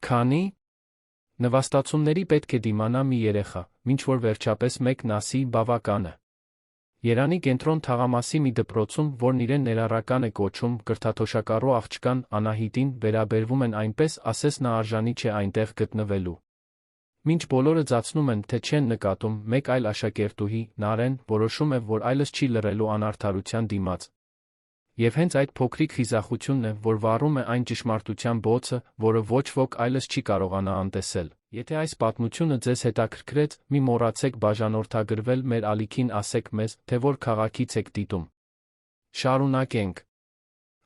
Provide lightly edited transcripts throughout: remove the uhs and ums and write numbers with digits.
Քանի նվաստացումների պետք է դիմանա մի երեխա, մինչ որ վերջապես մեկն ասի բավական է։ Երանի կենտրոն թաղամասի մի դպրոցում, որն իրեն ներառական է կոչում, կրթաթոշակառու աղջկան Անահիտին վերաբերվում են այնպես, ասես նա արժանի չէ այնտեղ գտնվելու։ Մինչ բոլորը ձացնում են, թե չեն նկատում, մեկ այլ աշակերտուհի, Նարեն, որոշում է, որ այլս չի լռելու անարդարության դիմաց։ Եվ հենց այդ փոքրիկ խիզախությունն է, որ վառում է այն ճշմարտության բոցը, որը ոչ ոք այլս չի կարողանա անտեսել։ Եթե այս պատմությունը ձեզ հետաքրքրեց, մի մոռացեք բաժանորդագրվել մեր ալիքին, ասեք մեզ, թե որ քաղաքից եք դիտում։ Շարունակենք։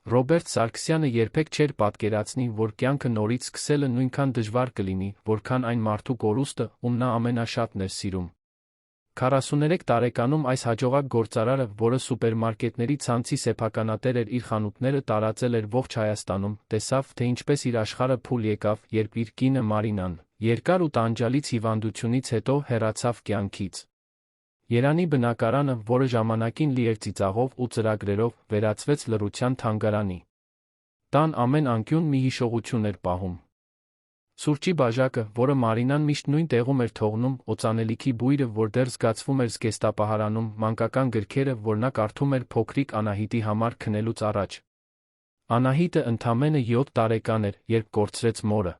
Ռոբերտ Սարգսյանը երբեք չէր պատկերացնի, որ կյանքը նորից սկսելը նույնքան դժվար կլինի, որքան այն մարդու կորուստը, ում նա ամենաշատն էր սիրում։ 43 տարեկանում այս հաջողակ գործարարը, որը սուպերմարկետների ցանցի սեփականատեր էր, իր խանութները տարածել էր ողջ Հայաստանում, տեսավ, թե ինչպես իր աշխարհը փուլ եկավ, երբ իր կինը Մարինան, երկար ու տանջալից հիվանդությունից հետո հեռացավ կյանքից։ Երանի բնակարանը, որը ժամանակին լի էր ծիծաղով ու ծրագրերով, վերածվեց լռության թանգարանի։ Տան ամեն անկյուն մի հիշողություն էր պահում։ Սուրճի բաժակը, որը Մարինան միշտ նույն տեղում էր թողնում, օծանելիքի բույրը, որ դեռ զգացվում էր զգեստապահարանում, մանկական գրքերը, որ նա կարդում էր փոքրիկ Անահիտի համար քնելուց առաջ։ Անահիտը ընդամենը 7 տարեկան էր, երբ կորցրեց մորը։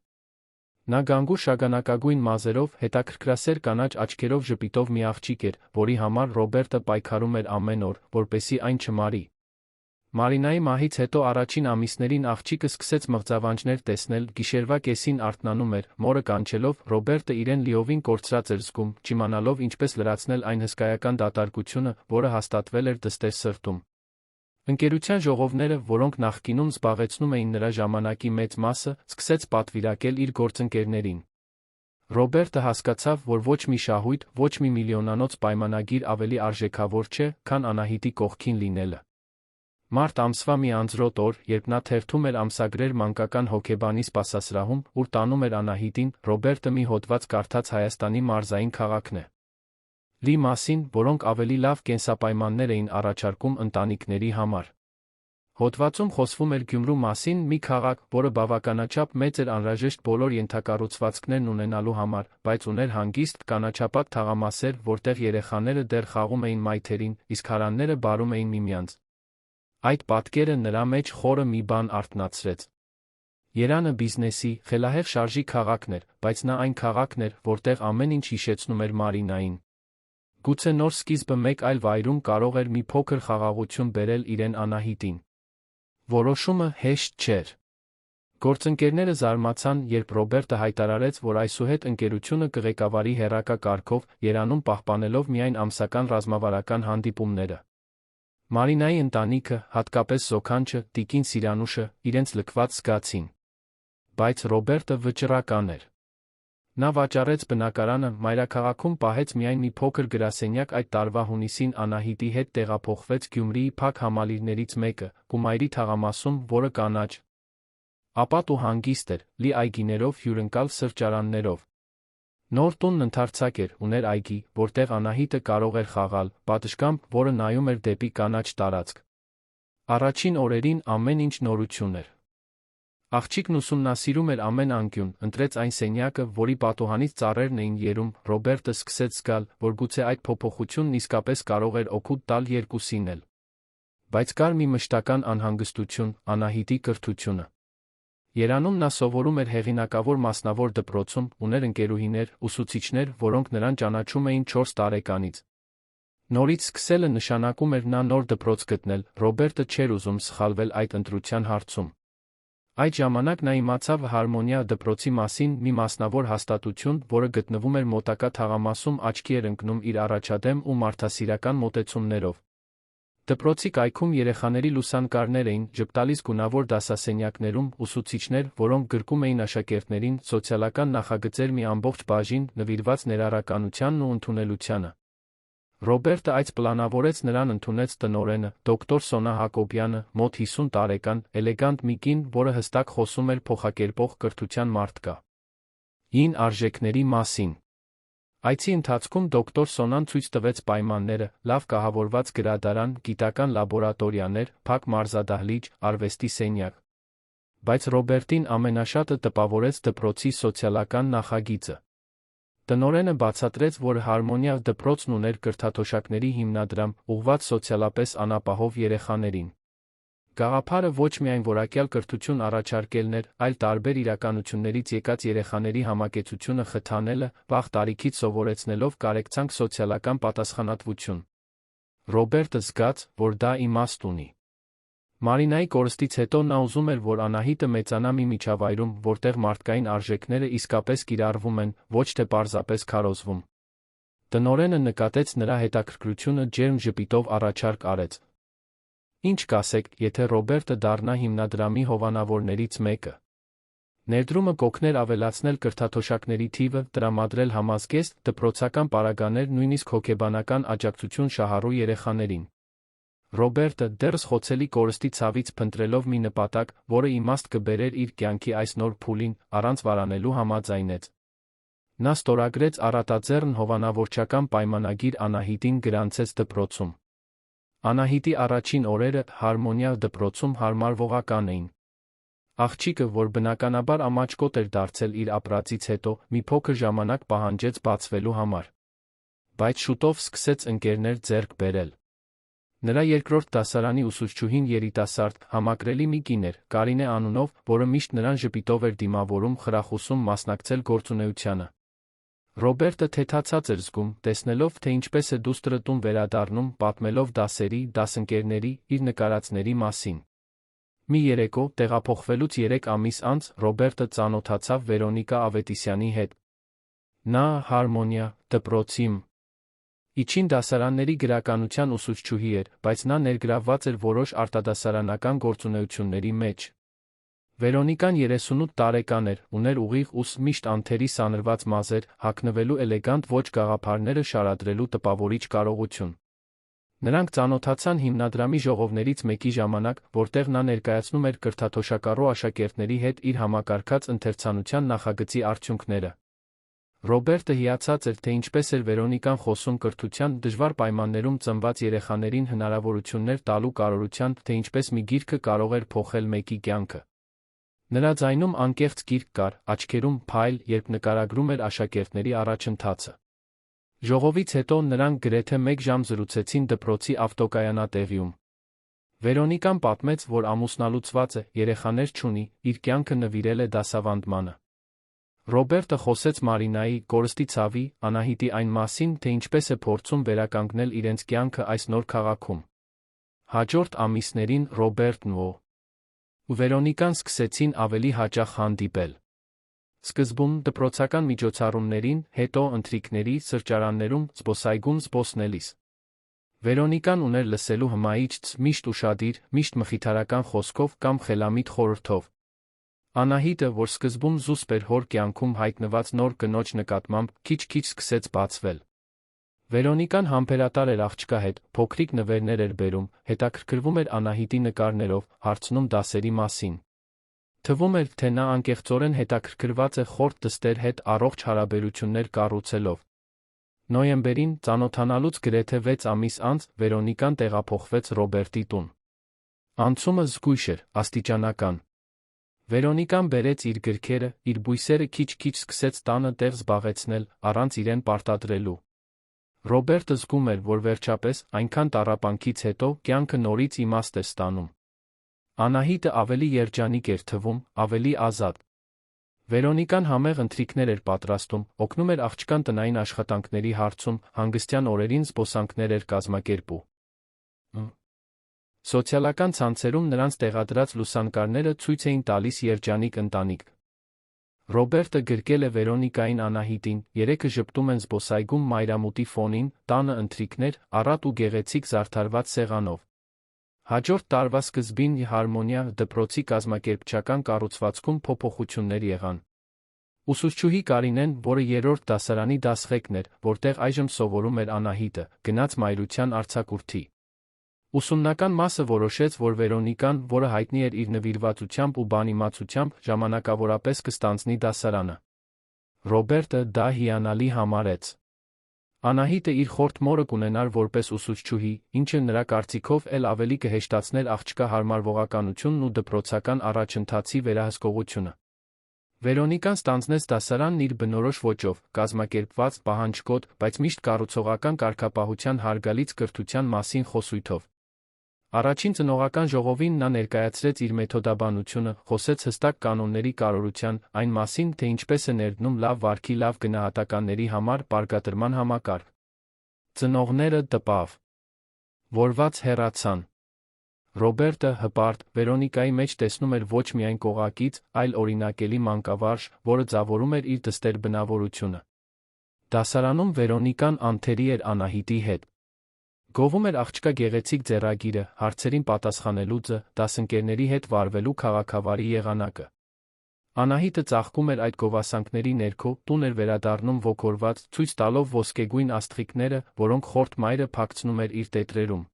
Նա գանգուր շագանակագույն մազերով, հետաքրքրասեր կանաչ աչքերով ժպիտով մի աղջիկ էր, որի համար Ռոբերտը պայքարում էր ամեն օր, որպեսզի այն չմարի։ Մարինայի մահից հետո առաջին ամիսներին աղջիկը սկսեց մղձավանջներ տեսնել, գիշերվա կեսին արթնանում էր, մորը կանչելով, Ռոբերտը իրեն լիովին կորցրած էր զգում, չիմանալով ինչպես լրացնել այն հսկայական դատարկությունը, որը հաստատվել էր դստեր սրտում։ Ընկերության ժողովները, որոնք նախկինում զբաղեցնում էին նրա ժամանակի մեծ մասը, սկսեց պատվիրակել իր գործընկերներին։ Ռոբերտը հասկացավ, որ ոչ մի շահույթ, ոչ մի միլիոնանոց պայմանագիր ավելի արժեքավոր չէ, քան Անահիտի կողքին լինելը։ Մարտ ամսվա մի անձրոտ օր, երբ նա թերթում էր ամսագրեր մանկական հոգեբանի սպասասրահում, ուր տանում էր Անահիտին, Ռոբերտը մի հոդված կարդաց Հայաստանի մարզային քաղաքն է լի մասին, որոնք ավելի լավ կենսապայմաններ էին առաջարկում ընտանիքների համար։ Հոդվածում խոսվում էր Գյումրու մասին, մի քաղաք, որը բավականաչափ մեծ էր անհրաժեշտ բոլոր ենթակառուցվածքներն ունենալու համար, բայց ուներ հանգիստ, կանաչապատ թաղամասեր, որտեղ երեխաները դեռ խաղում էին մայթերին, իսկ հարանները բարում էին միմյանց։ Այդ պատկերը նրա մեջ խորը մի բան արթնացրեց։ Երանը բիզնեսի, խելահեղ շարժի քաղաքն էր, բայց նա այն քաղաքն էր, որտեղ ամեն ինչ հիշեցնում էր Մարինային։ Գուցե նոր սկիզբը մեկ այլ վայրում կարող էր մի փոքր խաղաղություն բերել իրեն Անահիտին։ Որոշումը հեշտ չէր։ Գործընկերները զարմացան, երբ Ռոբերտը հայտարարեց, որ այսուհետ ընկերությունը կղեկավարի հեռակա կարգով, երանում պահպանելով միայն ամսական ռազմավարական հանդիպումները։ Մարինայի ընտանիքը, հատկապես Զոքանչը, տիկին Սիրանուշը, իրենց լքված զգացին։ Բայց Ռոբերտը վճռական էր։ Նա վաճառեց բնակարանը, մայրաքաղաքում պահեց միայն մի փոքր գրասենյակ, այդ տարվա հունիսին Անահիտի հետ տեղափոխվեց Գյումրիի փակ համալիրներից մեկը, Կումայրի թաղամասում, որը կանաչ, ապատ ու հանգիստ էր, լի այգիներով, հյուրընկալ սրճարաններով։ Նոր տունն ընդարձակ էր, ուներ այգի, որտեղ Անահիտը կարող էր խաղալ, պատշգամբ, որը նայում էր դեպի կանաչ տարածք։ Առաջին օրերին ամեն ինչ նորություն էր։ Աղջիկն ուսումնասիրում էր ամեն անկյուն, ընտրեց այն սենյակը, որի պատուհանից ծառերն էին երում, Ռոբերտը սկսեց զգալ, որ գուցե այդ փոփոխությունն իսկապես կարող էր օգուտ տալ երկուսին էլ։ Բայց կար մի մշտական անհանգստություն, Անահիտի կրթությունը։ Երանում նա սովորում էր հեղինակավոր մասնավոր դպրոցում, ուներ ընկերուհիներ, ուսուցիչներ, որոնք նրան ճանաչում էին 4 տարեկանից։ Նորից սկսելը նշանակում էր նա նոր դպրոց գտնել, Ռոբերտը չէր ուզում սխալվել այդ ընտրության հարցում։ Այդ ժամանակ նա իմացավ Հարմոնիա դպրոցի մասին, մի մասնավոր հաստատություն, որը գտնվում էր մոտակա թաղամասում, աչքի էր ընկնում իր առաջադեմ ու մարդասիրական մոտեցումներով։ Դպրոցի կայքում երեխաների լուսանկարներ էին, ժպտալից գունավոր դասասենյակներում, ուսուցիչներ, որոնք գրկում էին աշակերտներին, սոցիալական նախագծեր, մի ամբողջ բաժին, նվիրված ներառականությանն ու ընդունելությանը։ Ռոբերտը այս պլանավորեց, նրան ընդունեց տնօրենը, դոկտոր Սոնա Հակոբյանը, մոտ 50 տարեկան, էլեգանտ մի կին, որը հստակ խոսում էր փոխակերպող կրթության մարդկա ին արժեքների մասին։ Այցի ընթացքում դոկտոր Սոնան ցույց տվեց պայմանները, լավ կահավորված գրադարան, գիտական լաբորատորիաներ, փակ մարզադահլիճ, արվեստի սենյակ։ բայց Ռոբերտին ամենաշատը տպավորեց դպրոցի սոցիալական նախագիծը։ Տնօրենը բացատրեց, որ Հարմոնիա դպրոցն ուներ կրթաթոշակների հիմնադրամ, ուղղված սոցիալապես անապահով երեխաներին։ Գաղափարը ոչ միայն որակյալ կրթություն առաջարկելն էր, այլ տարբեր իրականություններից եկած երեխաների համակեցությունը խթանելը, վաղ տարիքից սովորեցնելով կարեկցանք սոցիալական պատասխանատվություն։ Ռոբերտը զգաց, որ դա իմաստ ունի։ Մարինայի կորստից հետո նա ուզում էր, որ Անահիտը մեծանա մի միջավայրում, որտեղ մարդկային արժեքները իսկապես կիրառվում են, ոչ թե պարզապես քարոզվում։ Տնօրենը նկատեց նրա հետաքրքրությունը ջերմ ժպիտով առաջարկ արեց։ Ինչ կասեք, եթե Ռոբերտը դառնա հիմնադրամի հովանավորներից մեկը։ Ներդրումը կօգներ ավելացնել կրթաթոշակների թիվը, տրամադրել համազգեստ, դպրոցական պարագաներ, նույնիսկ հոգեբանական աջակցություն շահառու երեխաներին։ Ռոբերտը դեռս խոցելի կորստի ցավից փնտրելով մի նպատակ, որը իմաստ կբերեր իր կյանքի այս նոր փուլին, առանց վարանելու համաձայնեց։ Նա ստորագրեց առատաձեռն հովանավորչական պայմանագիր Անահիտին գրանցեց դպրոցում։ Անահիտի առաջին օրերը Հարմոնիա դպրոցում հարմարվողական էին։ Աղջիկը, որ բնականաբար ամաչկոտ էր դարձել իր ապրածից հետո, մի փոքր ժամանակ պահանջեց բացվելու համար։ Բայց շուտով սկսեց ընկերներ ձեռք բերել։ Նրա երկրորդ դասարանի ուսուցչուհին երիտասարդ, համակրելի մի կին էր, Կարինե անունով, որը միշտ նրան ժպիտով էր դիմավորում, խրախուսում մասնակցել գործունեությանը։ Ռոբերտը թեթացած էր զգում, տեսնելով, թե ինչպես է դուստրը տուն վերադառնում, պատմելով դասերի, դասընկերների, իր նկարածների մասին։ Մի երեկո, տեղափոխվելուց 3 ամիս անց, Ռոբերտը ծանոթացավ Վերոնիկա Ավետիսյանի հետ։ Նա Հարմոնիա դպրոցի իջին դասարանների գրականության ուսուցչուհի էր, բայց նա ներգրավված էր որոշ արտադասարանական գործունեությունների մեջ։ Վերոնիկան 38 տարեկան էր, ուներ ուղիղ ուս, միշտ անթերի սանրված մազեր, հագնվելու էլեգանտ ոչ գաղափարները շարադրելու տպավորիչ կարողություն։ Նրանք ծանոթացան հիմնադրամի ժողովներից մեկի ժամանակ, որտեղ նա ներկայացնում էր կրթաթոշակառու աշակերտների հետ իր համակարգած ընթերցանության նախագծի արդյունքները։ Ռոբերտը հիացած էր, թե ինչպես էր Վերոնիկան խոսում կրթության դժվար պայմաններում ծնված երեխաներին հնարավորություններ տալու կարողության, թե ինչպես մի գիրքը կարող էր փոխել մեկի կյանքը։ Նրա ձայնում անկեղծ կիրք կար, աչքերում փայլ, երբ նկարագրում էր աշակերտների առաջընթացը։ Ժողովից հետո նրանք գրեթե 1 ժամ զրուցեցին դպրոցի ավտոկայանատեղիում։ Վերոնիկան պատմեց, որ ամուսնալուծված է, երեխաներ չունի, իր կյանքը նվիրել է դասավանդմանը։ Ռոբերտը խոսեց Մարինայի, կորստի ցավի, Անահիտի այն մասին, թե ինչպես է փորձում վերականգնել իրենց կյանքը այս նոր քաղաքում։ Հաջորդ ամիսներին Ռոբերտն ու Վերոնիկան սկսեցին ավելի հաճախ հանդիպել։ Սկզբում դպրոցական միջոցառումներին, հետո ընթրիքների, սրճարաններում, զբոսայգում զբոսնելիս։ Վերոնիկան ուներ լսելու հմայիչ, միշտ ուշադիր, միշտ մխիթարական խոսքով կամ խելամիտ խորհրդով։ Անահիտը, որ սկզբում զուսպ էր հոր կյանքում հայտնված նոր կնոջ նկատմամբ, քիչ-քիչ սկսեց բացվել։ Վերոնիկան համբերատար էր աղջկա հետ, փոքրիկ նվերներ էր բերում, հետաքրքրվում էր Անահիտի նկարներով, հարցնում դասերի մասին։ Թվում էր, թե նա անկեղծորեն հետաքրքրված է խորտ դստեր հետ առողջ հարաբերություններ կառուցելով։ Նոյեմբերին, ծանոթանալուց գրեթե 6 ամիս անց, Վերոնիկան տեղափոխվեց Ռոբերտի տուն։ Անցումը զգույշ էր, աստիճանական։ Վերոնիկան բերեց իր գրքերը, իր բույսերը քիչ-քիչ սկսեց տանը տեղ զբաղեցնել, առանց իրեն պարտադրելու։ Ռոբերտը զգում էր, որ վերջապես, այնքան տառապանքից հետո, կյանքը նորից իմաստ է ստանում։ Անահիտը ավելի երջանիկ էր թվում, ավելի ազատ։ Վերոնիկան համեղ ընթրիքներ էր պատրաստում, օգնում էր աղջկան տնային աշխատանքների հարցում, հանգստյան օրերին զբոսանքներ էր կազմակերպում։ Սոցիալական ցանցերում նրանց տեղադրած լուսանկարները ցույց էին տալիս երջանիկ ընտանիք։ Ռոբերտը գրկել է Վերոնիկային Անահիտին, երեքը ժպտում են զբոսայգում մայրամուտի ֆոնին, տանը ընթրիքներ, առատ ու գեղեցիկ զարդարված սեղանով։ Հաջորդ տարվա սկզբին Հարմոնիա դպրոցի կազմակերպչական կառուցվածքում փոփոխություններ եղան։ Ուսուցչուհի Կարինեն, որը 3-րդ դասարանի դասղեկն էր, որտեղ այժմ սովորում էր Անահիտը, գնաց մայրության արձակուրդի։ Ուսումնական մասը որոշեց, որ Վերոնիկան, որը հայտնի էր իր նվիրվածությամբ ու բանիմացությամբ, ժամանակավորապես կստանձնի դասարանը։ Ռոբերտը դա հիանալի համարեց։ Անահիտը իր խորթ մորը կունենար որպես ուսուցչուհի, ինչը նրա կարծիքով էլ ավելի կհեշտացներ աղջկա հարմարվողականությունն ու դպրոցական առաջընթացի վերահսկողությունը։ Վերոնիկան ստանձնեց դասարանն իր բնորոշ ոճով, կազմակերպված, պահանջկոտ, բայց միշտ կառուցողական կարգապահության հարգալից կրթության մասին խոսույթով։ Առաջին ծնողական ժողովին նա ներկայացրեց իր մեթոդաբանությունը, խոսեց հստակ կանոնների կարևորության, այն մասին, թե ինչպես է ներդնում լավ վարքի լավ գնահատականների համար բարգատրման համակարգ։ Ծնողները տպավ, որված հեռացան։ Ռոբերտը հպարտ Վերոնիկայի մեջ տեսնում էր ոչ միայն կողակից, այլ օրինակելի մանկավարժ, որը ձևավորում էր իր դստեր բնավորությունը։ Դասարանում Վերոնիկան անթերի էր Անահիտի հետ։ Գովում էր աղջկա գեղեցիկ ձեռագիրը, հարցերին պատասխանելու ձը, դասընկերների հետ վարվելու քաղաքավարի եղանակը։ Անահիտը ծաղկում էր այդ գովասանքների ներքո, տուն էր վերադառնում ոգորված, ցույց տալով ոսկեգույն աստղիկները, որոնք խորթ մայրը փակցնում էր իր տետրերում։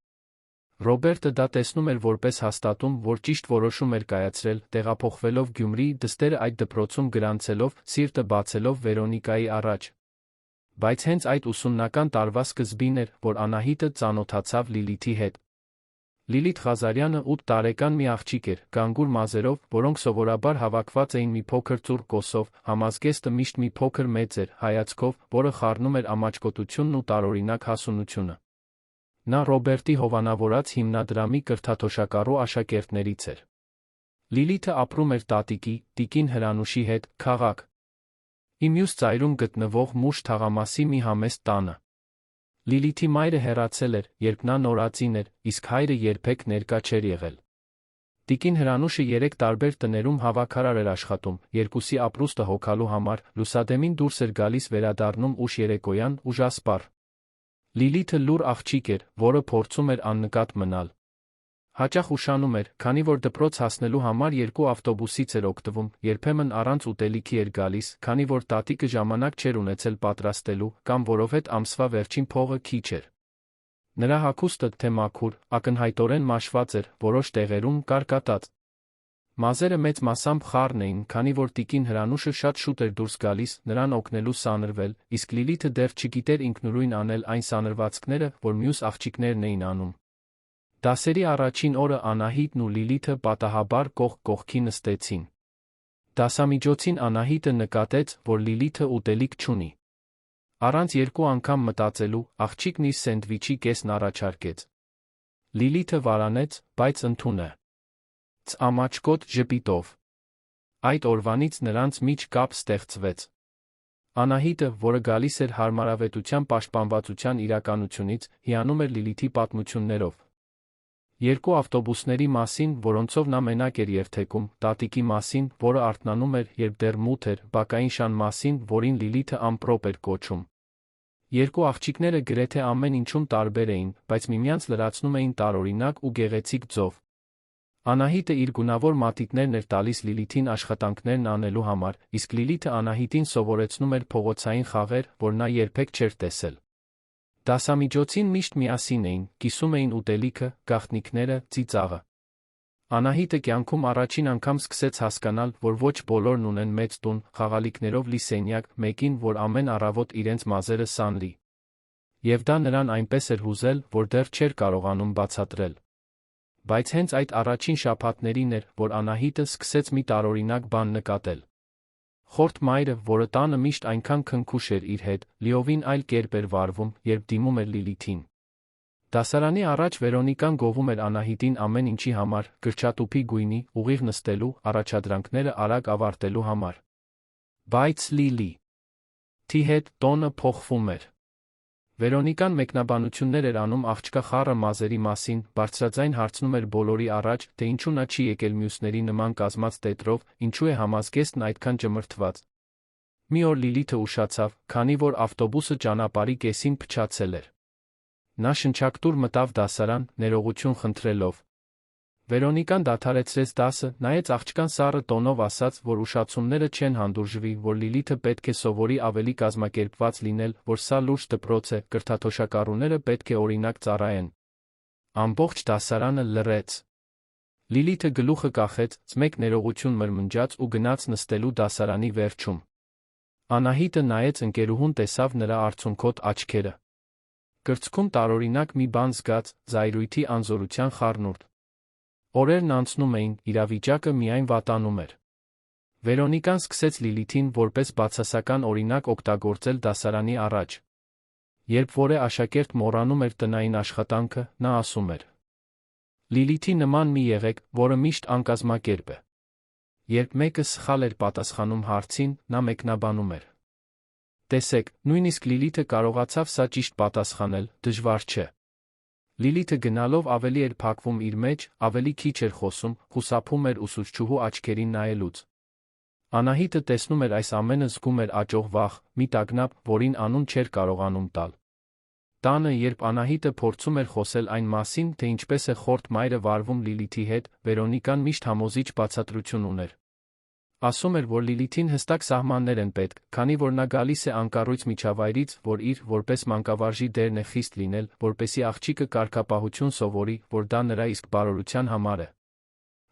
Ռոբերտը դա տեսնում էր որպես հաստատում, որ ճիշտ որոշում էր կայացրել, տեղափոխվելով Գյումրի, դստերը այդ դպրոցում գրանցելով, սիրտը բացելով Վերոնիկայի առաջ։ Բայց հենց այդ ուսումնական տարվա սկզբին էր, որ Անահիտը ծանոթացավ Լիլիթի հետ։ Լիլիթ Ղազարյանը 8 տարեկան մի աղջիկ էր, գանգուր մազերով, որոնք սովորաբար հավաքված էին մի փոքր ծուռ կոսով, համազգեստը միշտ մի փոքր մեծ էր, հայացքով, որը խառնում էր ամաչկոտությունն ու տարօրինակ հասունությունը։ Նա Ռոբերտի հովանավորած հիմնադրամի կրթաթոշակառու աշակերտներից էր։ Լիլիթը ապրում էր տատիկի, տիկին Հրանուշի հետ, քաղաք ի մյուս ծայրում գտնվող Մուշ թաղամասի մի համեստ տանը։ Լիլիթի մայրը հեռացել էր, երբ նա նորածին էր, իսկ հայրը երբեք ներկա չէր եղել։ Տիկին Հրանուշը 3 տարբեր տներում հավաքարար էր աշխատում, երկուսի ապրուստը հոգալու համար, լուսադեմին դուրս էր գալիս վերադառնում ուշ երեկոյան, ուժասպառ։ Լիլիթը լուռ աղջիկ էր, որը փորձում էր աննկատ մնալ։ Հաճախ ուշանում էր, քանի որ դպրոց հասնելու համար 2 ավտոբուսից էր օգտվում, երբեմն առանց ուտելիքի էր գալիս, քանի որ տատիկը ժամանակ չէր ունեցել պատրաստելու, կամ որովհետև ամսվա վերջին փողը քիչ էր։ Նրա հագուստը, թե մաքուր, ակնհայտորեն մաշված էր, որոշ տեղերում կարկատած։ Մազերը մեծ մասամբ խառն էին, քանի որ տիկին Հրանուշը շատ շուտ էր դուրս գալիս, նրան օգնելու սանրվել, իսկ Լիլիթը դեռ չգիտեր ինքնուրույն անել այն սանրվածքները, որ մյուս աղջիկներն էին անում։ Դասերի առաջին օրը Անահիտն ու Լիլիթը պատահաբար կողք կողքի նստեցին։ Դասամիջոցին Անահիտը նկատեց, որ Լիլիթը ուտելիք չունի։ Առանց 2 անգամ մտածելու, աղջիկն իր սենդվիչի կեսն առաջարկեց։ Լիլիթը վարանեց, բայց ընդունեց ամաչկոտ ժպիտով։ Այդ օրվանից նրանց միջ կապ ստեղծվեց։ Անահիտը, որը գալիս էր հարմարավետության պաշտպանվածության իրականությունից, հիանում էր Լիլիթի պատմություններով։ 2 ավտոբուսների մասին, որոնցով նա մենակ էր երթևեկում, տատիկի մասին, որը արթնանում էր, երբ դեռ մութ էր, բակային շան մասին, որին Լիլիթը ամպրոպ էր կոչում։ 2 աղջիկները գրեթե ամեն ինչում տարբեր էին, բայց միմյանց լրացնում էին տարօրինակ ու գեղեցիկ ձով։ Անահիտը իր գունավոր մատիտներն էր տալիս Լիլիթին աշխատանքներն անելու համար, իսկ Լիլիթը Անահիտին սովորեցնում էր փողոցային խաղեր, որ նա երբեք չէր տեսել։ Դասամիջոցին միշտ միասին էին, կիսում էին ուտելիքը, գաղտնիքները, ծիծաղը։ Անահիտը կյանքում առաջին անգամ սկսեց հասկանալ, որ ոչ բոլորն ունեն մեծ տուն, խաղալիքներով լի սենյակ, մեկին, որ ամեն առավոտ իրենց մազերը սանրի։ Եվ դա նրան այնպես էր հուզել, որ դեռ չէր կարողանում բացատրել։ Բայց հենց այդ առաջին շաբաթներին էր, որ Անահիտը սկսեց մի տարօրինակ բան նկատել։ Խորթ մայրը, որը տանը միշտ այնքան քնքուշ էր իր հետ, լիովին այլ կերպ էր վարվում, երբ դիմում էր Լիլիթին։ Դասարանի առաջ Վերոնիկան գովում էր Անահիտին ամեն ինչի համար, կրճատուփի գույնի, ուղիղ նստելու, առաջադրանքները արագ ավարտելու համար։ Բայց Լիլիթի հետ տոնը փոխվում էր։ Վերոնիկան մեկնաբանություններ էր անում աղջկա խառը մազերի մասին, բարձրաձայն հարցնում էր բոլորի առաջ, թե ինչու նա չի եկել մյուսների նման կազմած տետրով, ինչու է համազգեստն այդքան ճմրթված։ Մի օր Լիլիթը ուշացավ, քանի որ ավտոբուսը ճանապարհի կեսին փչացել էր։ Նա շնչակտուր մտավ դասարան, ներողություն խնդրելով։ Վերոնիկան դադարեցրեց դասը, նայեց աղջկան սառը տոնով ասաց, որ ուշացումները չեն հանդուրժվի, որ Լիլիթը պետք է սովորի ավելի կազմակերպված լինել, որ սա լուրջ դպրոց է, կրթաթոշակառուները պետք է օրինակ ծառայեն։ Ամբողջ դասարանը լռեց։ Լիլիթը գլուխը կախեց, մեկ ներողություն մրմնջաց ու գնաց նստելու դասարանի վերջում։ Անահիտը նայեց ընկերուհուն, տեսավ նրա արցունքոտ աչքերը։ Կրծքում տարօրինակ մի բան զգաց, զայրույթի անզորության խառնուրդ։ Օրերն անցնում էին, իրավիճակը միայն վատանում էր։ Վերոնիկան սկսեց Լիլիթին որպես բացասական օրինակ օգտագործել դասարանի առաջ։ Երբ որե աշակերտ մոռանում էր տնային աշխատանքը, նա ասում էր. Լիլիթի նման մի եղեք, որը միշտ անկազմակերպ է։ Երբ մեկը սխալ էր պատասխանում հարցին, նա մեկնաբանում էր. Տեսեք, նույնիսկ Լիլիթը կարողացավ սա ճիշտ պատասխանել, դժվար չէ։ Լիլիթը գնալով ավելի էր փակվում իր մեջ, ավելի քիչ էր խոսում, խուսափում էր ուսուցչուհու աչքերին նայելուց։ Անահիտը տեսնում էր այս ամենը, զգում էր աճող վախ, մի տագնապ, որին անուն չէր կարողանում տալ։ Տանը, երբ Անահիտը փորձում էր խոսել այն մասին, թե ինչպես է խորտ մայրը վարվում Լիլիթի հետ, Վերոնիկան միշտ համոզիչ բացատրություն ուներ։ Ասում էր, որ Լիլիթին հստակ սահմաններ են պետք, քանի որ նա գալիս է անկառույց միջավայրից, որ իր, որպես մանկավարժի դերն է խիստ լինել, որպեսզի աղջիկը կարգապահություն սովորի, որ դա նրա իսկ բարօրության համար է։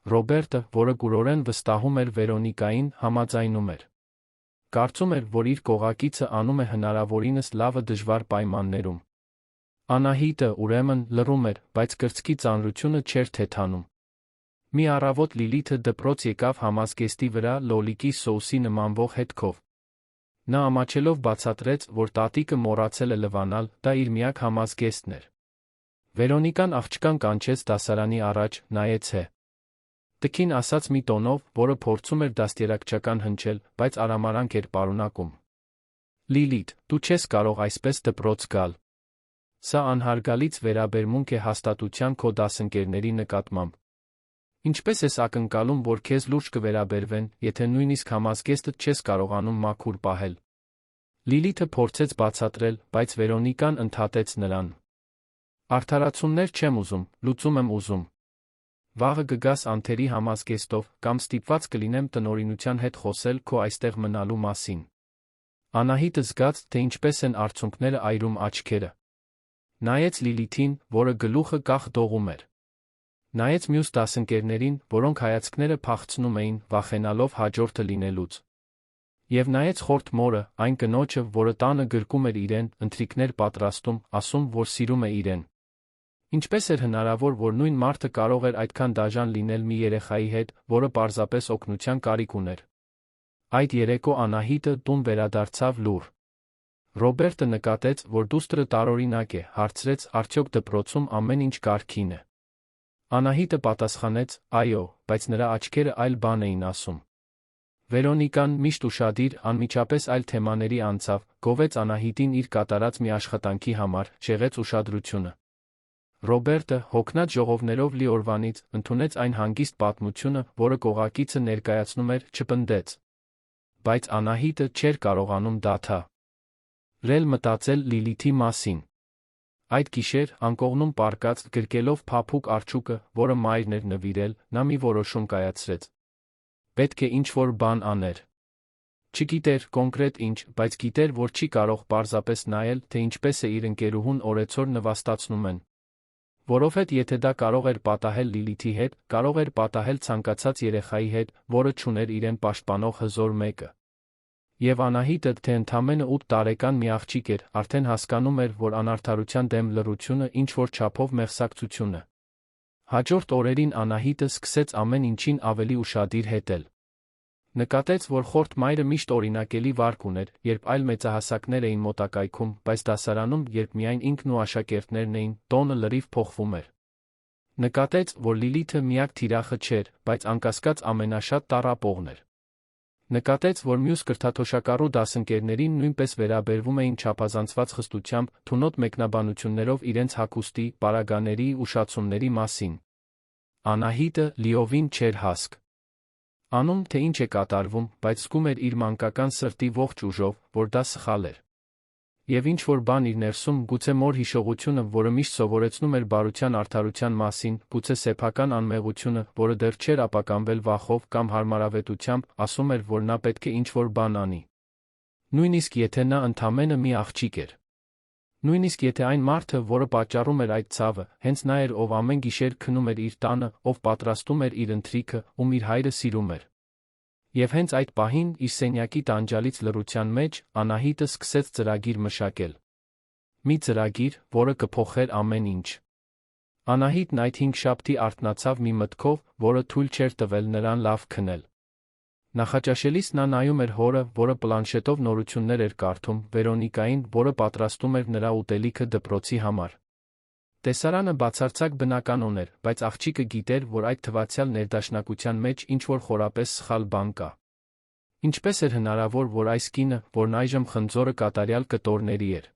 Ռոբերտը, որը կուրորեն վստահում էր Վերոնիկային, համաձայնում էր։ Կարծում էր, որ իր կողակիցը անում է հնարավորինս լավը դժվար պայմաններում։ Անահիտը, ուրեմն, լռում էր, բայց կրծքի ծանրությունը չէր թեթանում։ Մի առավոտ Լիլիթը դպրոց եկավ համազգեստի վրա լոլիկի սոուսի նմանվող հետքով։ Նա ամաչելով բացատրեց, որ տատիկը մոռացել է լվանալ, դա իր միակ համազգեստն էր։ Վերոնիկան աղջկան կանչեց դասարանի առաջ, նայեց տքին ասաց մի տոնով, որը փորձում էր դաստիարակչական հնչել, բայց արամարանք էր պարունակում։ Լիլիթ, դու չես կարող այսպես դպրոց գալ։ Սա անհարգալից վերաբերմունք է հաստատության քո դասընկերների նկատմամբ։ Ինչպես ես ակնկալում, որ քեզ լուրջ կվերաբերվեն, եթե նույնիսկ համազգեստդ չես կարողանում մաքուր պահել։ Լիլիթը փորձեց բացատրել, բայց Վերոնիկան ընդհատեց նրան։ Արդարացումներ չեմ ուզում, լուծում եմ ուզում։ Վաղը կգաս անթերի համազգեստով, կամ ստիպված կլինեմ տնօրինության հետ խոսել քո այստեղ մնալու մասին։ Անահիտը զգաց, թե ինչպես են արցունքները այրում աչքերը։ Նայեց Լիլիթին, որը գլուխը կախ դողում էր։ Նայեց մյուս դասընկերներին, որոնք հայացքները փախցնում էին, վախենալով հաջորդը լինելուց։ Եվ նայեց խորտ մորը, այն կնոջը, որը տանը գրկում էր իրեն, ընթրիքներ պատրաստում, ասում, որ սիրում է իրեն։ Ինչպես էր հնարավոր, որ նույն մարդը կարող էր այդքան դաժան լինել մի երեխայի հետ, որը պարզապես օգնության կարիք ուներ։ Այդ երեկո Անահիտը տուն վերադարձավ լուռ։ Ռոբերտը նկատեց, որ դուստրը տարօրինակ է, հարցրեց, արդյոք դպրոցում ամեն ինչ կարգին է։ Անահիտը պատասխանեց, այո, բայց նրա աչքերը այլ բան էին ասում։ Վերոնիկան, միշտ ուշադիր, անմիջապես այլ թեմաների անցավ, գովեց Անահիտին իր կատարած մի աշխատանքի համար, շեղեց ուշադրությունը։ Ռոբերտը, հոգնած ժողովներով լի օրվանից, ընդունեց այն հանգիստ պատմությունը, որը կողակիցը ներկայացնում էր, չպնդեց։ Բայց Անահիտը չէր կարողանում դադարել մտածել Լիլիթի մասին։ Այդ գիշեր, անկողնում պառկած, գրկելով փափուկ արջուկը, որը մայրն էր նվիրել, նա մի որոշում կայացրեց։ Պետք է ինչ-որ բան աներ։ Չգիտեր կոնկրետ ինչ, բայց գիտեր, որ չի կարող պարզապես նայել, թե ինչպես է իր ընկերուհուն օրեցօր նվաստացնում են։ Որովհետև եթե դա կարող էր պատահել Լիլիթի հետ, կարող էր պատահել ցանկացած երեխայի հետ, որը չուներ իրեն պաշտպանող հզոր մեկը։ Եվ Անահիտը, թե ընդամենը 8 տարեկան մի աղջիկ էր, արդեն հասկանում էր, որ անարդարության դեմ լռությունը ինչ-որ չափով մեղսակցություն է։ Հաջորդ օրերին Անահիտը սկսեց ամեն ինչին ավելի ուշադիր հետել։ Նկատեց, որ խորտ մայրը միշտ օրինակելի վարք ուներ, երբ այլ մեծահասակներ էին մոտակայքում, բայց դասարանում, երբ միայն ինքն ու աշակերտներն էին, տոնը լրիվ փոխվում էր։ Նկատեց, որ Լիլիթը միակ թիրախը չէր, բայց անկասկած ամենաշատ տառապողն էր։ Նկատեց, որ մյուս կրթաթոշակառու դասընկերներին նույնպես վերաբերվում էին չափազանցված խստությամբ, թունոտ մեկնաբանություններով իրենց հագուստի, պարագաների, ուշացումների մասին։ Անահիտը լիովին չէր հասկ անում, թե ինչ է կատարվում, բայց զգում էր իր մանկական սրտի ողջ ուժով, որ դա սխալ էր։ Եվ ինչ-որ բան իր ներսում, գուցե մոր հիշողությունը, որը միշտ սովորեցնում էր բարության արդարության մասին, գուցե սեփական անմեղությունը, որը դեռ չէր ապականվել վախով կամ հարմարավետությամբ, ասում էր, որ նա պետք է ինչ-որ բան անի։ Նույնիսկ եթե նա ընդամենը մի աղջիկ էր։ Նույնիսկ եթե այն մարդը, որը պատճառում էր այդ ցավը, հենց նա էր, ով ամեն գիշեր քնում էր իր տանը, ով պատրաստում էր իր ընթրիքը, ում իր հայրը սիրում էր։ Եվ հենց այդ պահին իր սենյակի տանջալից լռության մեջ Անահիտը սկսեց ծրագիր մշակել։ Մի ծրագիր, որը կփոխեր ամեն ինչ։ Անահիտն այդ հինգշաբթի արթնացավ մի մտքով, որը թույլ չէր տվել նրան լավ քնել։ Նախաճաշելիս նա նայում էր հորը, որը պլանշետով նորություններ էր կարդում, Վերոնիկային, որը պատրաստում էր նրա ուտելիքը դպրոցի համար։ Տեսարանը բացարձակ բնականon էր, բայց աղջիկը գիտեր, որ այդ թվացյալ ներդաշնակության մեջ ինչ-որ խորապես սխալ բան կա։ Ինչպես էր հնարավոր, որ այս կինը, որն այժմ խնձորը կատարյալ կտորների էր,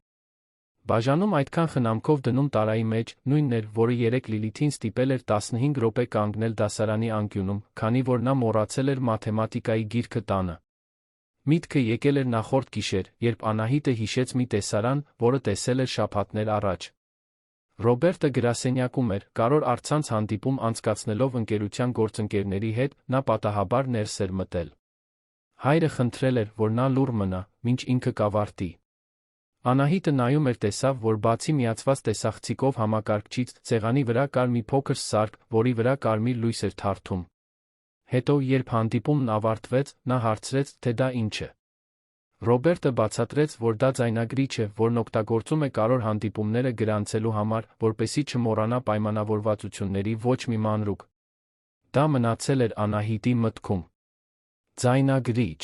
բաժանում այդքան խնամքով դնում տարայի մեջ, նույնն էր, որը երեկ Լիլիթին ստիպել էր 15 րոպե կանգնել դասարանի անկյունում, քանի որ նա մոռացել էր մաթեմատիկայի գիրքը տանը։ Միտքը եկել էր նախորդ գիշեր, երբ Անահիտը հիշեց մի տեսարան, որը տեսել էր շաբաթներ առաջ։ Ռոբերտը գրասենյակում էր, կարոր առցանց հանդիպում անցկացնելով ընկերության գործընկերների հետ, նա պատահաբար ներս էր մտել։ Հայրը խնդրել էր, որ նա լուռ մնա, մինչ ինքը կավարտի։ Անահիտը նայում էր, տեսավ, որ բացի միացված տեսախցիկով համակարգչից, սեղանի վրա կար մի փոքր սարք, որի վրա կարմիր լույս էր թարթում։ Հետո, երբ հանդիպումն ավարտվեց, նա հարցրեց, թե դա ինչ է։ Ռոբերտը բացատրեց, որ դա ձայնագրիչ է, որն օգտագործում է կարոր հանդիպումները գրանցելու համար, որպեսզի չմոռանա պայմանավորվածությունների ոչ մի մանրուք։ Դա մնացել էր Անահիտի մտքում։ Ձայնագրիչ։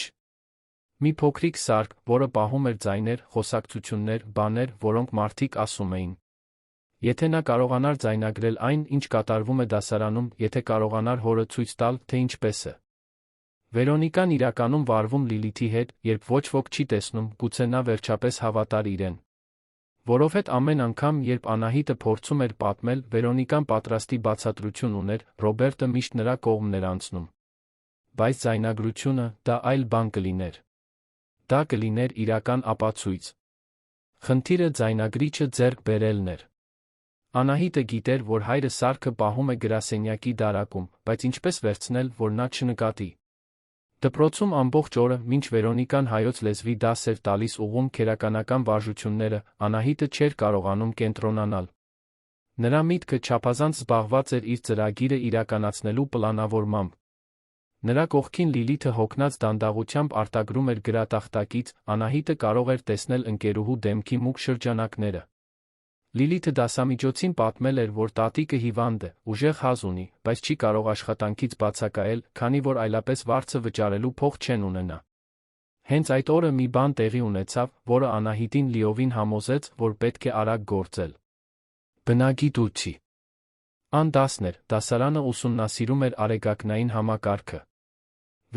Մի փոքրիկ սարք, որը պահում էր ձայներ, խոսակցություններ, բաներ, որոնք մարդիկ ասում էին։ Եթե նա կարողանար ձայնագրել այն, ինչ կատարվում է դասարանում, եթե կարողանար հորը ցույց տալ, թե ինչպես է։ Վերոնիկան իրականում վարվում Լիլիթի հետ, երբ ոչ ոք չի տեսնում, գուցե նա վերջապես հավատար իրեն։ Որովհետև ամեն անգամ, երբ Անահիտը փորձում էր պատմել, Վերոնիկան պատրաստի բացատրություն ուներ, Ռոբերտը միշտ նրա կողմն էր անցնում։ Բայց ձայնագրությունը, դա այլ բան կլիներ։ Դա կլիներ իրական ապացույց։ Խնդիրը ձայնագրիչը ձեռք բերելն էր։ Անահիտը գիտեր, որ հայրը սարքը պահում է գրասենյակի դարակում, բայց ինչպես վերցնել, որ նա չնկատի։ Դպրոցում ամբողջ օրը, մինչ Վերոնիկան հայոց լեզվի դաս էր տալիս ուղղում քերականական վարժությունները, Անահիտը չէր կարողանում կենտրոնանալ։ Նրա միտքը չափազանց զբաղված էր իր ծրագիրը իրականացնելու պլանավորմամբ։ Նրա կողքին Լիլիթը հոգնած դանդաղությամբ արտագրում էր գրատախտակից, Անահիտը կարող էր տեսնել ընկերուհու դեմքի մուգ շրջանակները։ Լիլիթը դասամիջոցին պատմել էր, որ տատիկը հիվանդ է, ուժեղ հազ ունի, բայց չի կարող աշխատանքից բացակայել, քանի որ այլապես վարձը վճարելու փող չեն ունենա։ Հենց այդ օրը մի բան տեղի ունեցավ, որը Անահիտին լիովին համոզեց, որ պետք է արագ գործել։ Բնագիտուցի Ան 10 էր, դասարանը ուսումնասիրում էր արեգակնային համակարգը։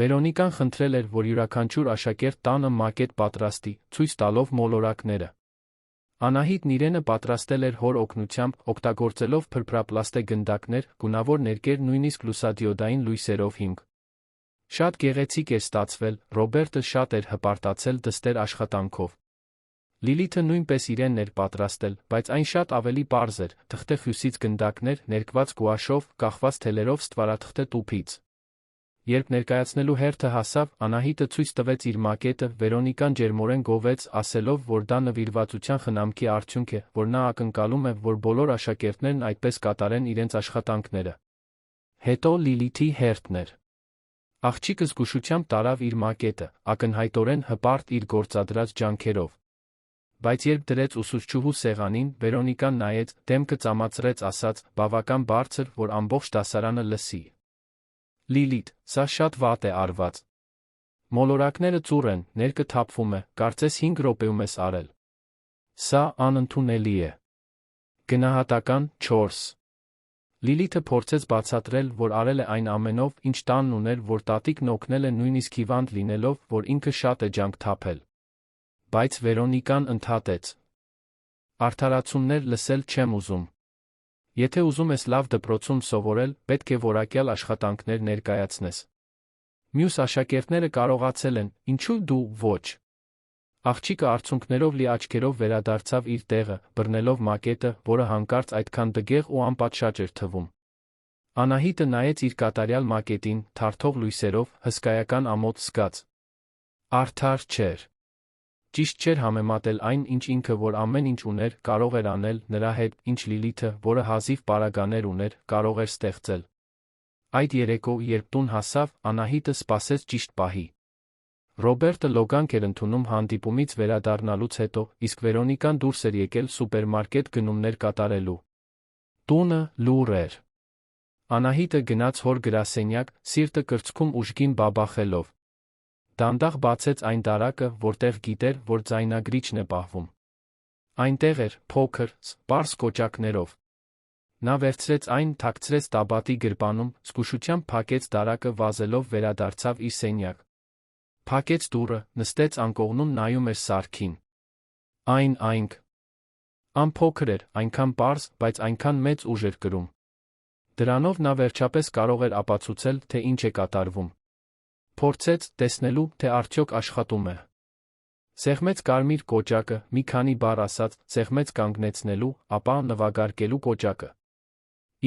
Վերոնիկան խնդրել էր, որ յուրաքանչյուր աշակերտ տանը մակետ պատրաստի, ցույց տալով մոլորակները։ Անահիտն իրենը պատրաստել էր հոր օգնությամբ, օգտագործելով փրփրապլաստե գնդակներ, գունավոր ներկեր, նույնիսկ լուսադիոդային լույսերով հիմք։ Շատ գեղեցիկ էր ստացվել, Ռոբերտը շատ էր հպարտացել դստեր աշխատանքով։ Լիլիթը նույնպես իրենն էր պատրաստել, բայց այն շատ ավելի պարզ էր, թղթե հյուսից գնդակներ, ներկված գուաշով, կախված թելերով ստվարաթղթե տուփից։ Երբ ներկայացնելու հերթը հասավ, Անահիտը ցույց տվեց իր մակետը, Վերոնիկան ջերմորեն գովեց, ասելով, որ դա նվիրվածության խնամքի արդյունք է, որ նա ակնկալում է, որ բոլոր աշակերտներն այդպես կատարեն իրենց աշխատանքները։ Հետո Լիլիթի հերթն էր։ Աղջիկը զգուշությամբ տարավ իր մակետը, ակնհայտորեն հպարտ իր գործադրած ջանքերով։ Բայց երբ դրեց ուսուցչուհու սեղանին, Վերոնիկան նայեց, դեմքը ծամացրեց, ասաց, բավական բարձր, որ ամբողջ դասարանը լսի։ Լիլիթ, սա շատ վատ է արված։ Մոլորակները ծուռ են, ներկը թափվում է, կարծես 5 րոպեում ես արել։ Սա անընդունելի է։ Գնահատական 4։ Լիլիթը փորձեց բացատրել, որ արել է այն ամենով, ինչ տանն ուներ, որ տատիկն օգնել է նույնիսկ հիվանդ լինելով, որ ինքը շատ է ջանք թափել։ Բայց Վերոնիկան ընդհատեց. Արդարացումներ լսել չեմ ուզում։ Եթե ուզում ես լավ դպրոցում սովորել, պետք է որակյալ աշխատանքներ ներկայացնես։ Մյուս աշակերտները կարողացել են, ինչու դու ոչ։ Աղջիկը արցունքներով լի աչքերով վերադարձավ իր տեղը, բռնելով մակետը, որը հանկարծ այդքան դգեղ ու անպատշաճ էր թվում։ Անահիտը նայեց իր կատարյալ մակետին, թարթող լույսերով, հսկայական ամոթ զգաց։ Արդար չէր։ Ճիշտ չէր համեմատել այն, ինչ ինքը, որ ամեն ինչ ուներ, կարող էր անել, նրա հետ, ինչ Լիլիթը, որը հազիվ պարագաներ ուներ, կարող էր ստեղծել։ Այդ երեկո, երբ տուն հասավ, Անահիտը սպասեց ճիշտ պահի։ Ռոբերտը լոգանք էր ընդունում հանդիպումից վերադառնալուց հետո, իսկ Վերոնիկան դուրս էր եկել սուպերմարկետ գնումներ կատարելու։ Տունը լուռ էր։ Անահիտը գնաց հոր գրասենյակ, սիրտը կրծքում ուժգին բաբախելով։ Դանդաղ բացեց այն դարակը, որտեղ գիտեր, որ ձայնագրիչն է պահվում։ Այնտեղ էր, փոքր, պարզ կոճակներով։ Նա վերցրեց այն, թաքցրեց տաբատի գրպանում, զգուշությամբ փակեց դարակը վազելով վերադարձավ իր սենյակ։ Փակեց դուռը, նստեց անկողնում նայում էր սարքին։ Այն ամփոքր էր, այնքան պարզ, բայց այնքան մեծ ուժ էր կրում։ Դրանով նա վերջապես կարող էր ապացուցել, թե ինչ է կատարվում։ Փորձեց, տեսնելու, թե արդյոք աշխատում է։ Սեղմեց կարմիր կոճակը, մի քանի բառ ասաց, սեղմեց կանգնեցնելու, ապա նվագարկելու կոճակը։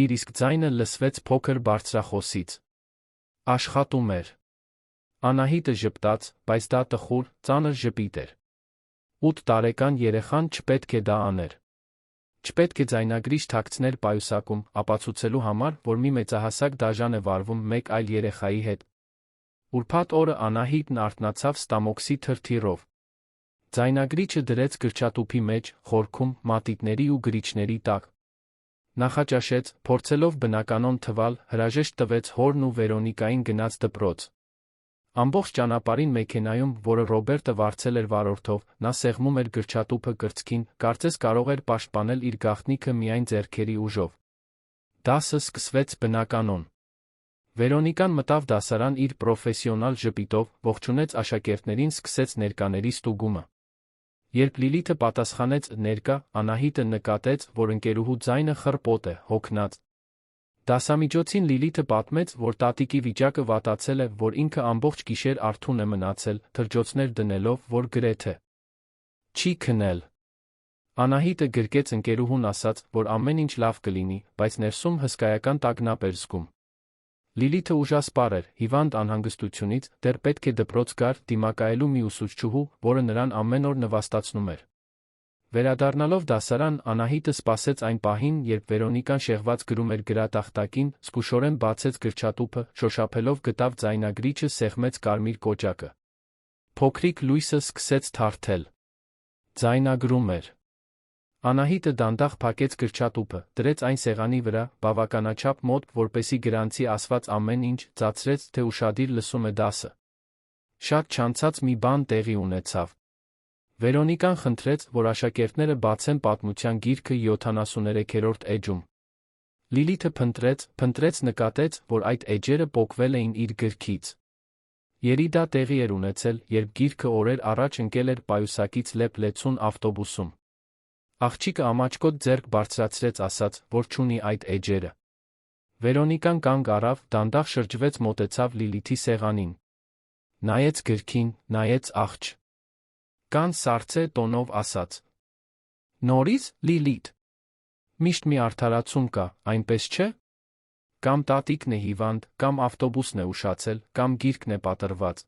Իր իսկ ձայնը լսվեց փոքր բարձրախոսից։ Աշխատում էր։ Անահիտը ժպտաց, բայց դա տխուր, ծանր ժպիտ էր։ 8 տարեկան երեխան չպետք է դա աներ։ Չպետք է ձայնագրիչ թաքցներ պայուսակում, ապացուցելու համար, որ մի մեծահասակ դաժան է վարվում մեկ այլ երեխայի հետ։ Ուրբաթ օրը Անահիտն արթնացավ ստամոքսի թրթիռով։ Ձայնագրիչը դրեց գրչատուփի մեջ, խորքում, մատիտների ու գրիչների տակ։ Նախաճաշեց, փորձելով բնականon թվալ, հրաժեշտ տվեց հորն ու Վերոնիկային գնաց դպրոց։ Ամբողջ ճանապարհին մեքենայում, որը Ռոբերտը վարձել էր վարորդով, նա սեղմում էր գրչատուփը կրծքին, կարծես կարող էր պաշտպանել իր գաղտնիքը միայն ձեռքերի ուժով։ Դասը սկսվեց բնականon։ Վերոնիկան մտավ դասարան իր պրոֆեսիոնալ ժպիտով, ողջունեց աշակերտներին, սկսեց ներկաների ստուգումը։ Երբ Լիլիթը պատասխանեց ներկա, Անահիտը նկատեց, որ ընկերուհու ձայնը խռպոտ է, հոգնած։ Դասամիջոցին Լիլիթը պատմեց, որ տատիկի վիճակը վատացել է, որ ինքը ամբողջ գիշեր արթուն է մնացել, թրջոցներ դնելով, որ գրեթե չի քնել։ Անահիտը գրկեց ընկերուհուն ասաց, որ ամեն ինչ լավ կլինի, բայց ներսում հսկայական տագնապ էր զգում։ Լիլիթը ուժասպառ էր, հիվանդ անհանգստությունից, դեռ պետք է դպրոց գար, դիմակայելու մի ուսուցչուհու, որը նրան ամեն օր նվաստացնում էր։ Վերադառնալով դասարան, Անահիտը սպասեց այն պահին, երբ Վերոնիկան շեղված գրում էր գրատախտակին, զգուշորեն բացեց գրչատուփը, շոշափելով գտավ ձայնագրիչը, սեղմեց կարմիր կոճակը։ Փոքրիկ լույսը սկսեց թարթել։ Ձայնագրում էր։ Անահիտը դանդաղ փակեց գրչատուփը, դրեց այն սեղանի վրա, բավականաչափ մոտ, որպեսզի գրանցի ասված ամեն ինչ, ցածրեց, թե ուշադիր լսում է դասը։ Շատ չանցած մի բան տեղի ունեցավ։ Վերոնիկան խնդրեց, որ աշակերտները բացեն պատմության գիրքը 73-րդ էջում։ Լիլիթը փնտրեց, նկատեց, որ այդ էջերը պոկվել էին իր գրքից։ Երիդա տեղի էր ունեցել, երբ գիրքը օրեր առաջ ընկել էր պայուսակից լեփ-լեցուն ավտոբուսում։ Աղջիկը ամաչկոտ ձեռք բարձրացրեց, ասաց, որ չունի այդ էջերը։ Վերոնիկան կանգ առավ, դանդաղ շրջվեց, մոտեցավ Լիլիթի սեղանին։ Նայեց գրքին, նայեց աղջ։ Կան սառցե տոնով ասաց. Նորից, Լիլիթ։ Միշտ մի արդարացում կա, այնպես չէ։ Կամ տատիկն է հիվանդ, կամ ավտոբուսն է ուշացել, կամ գիրքն է պատռված։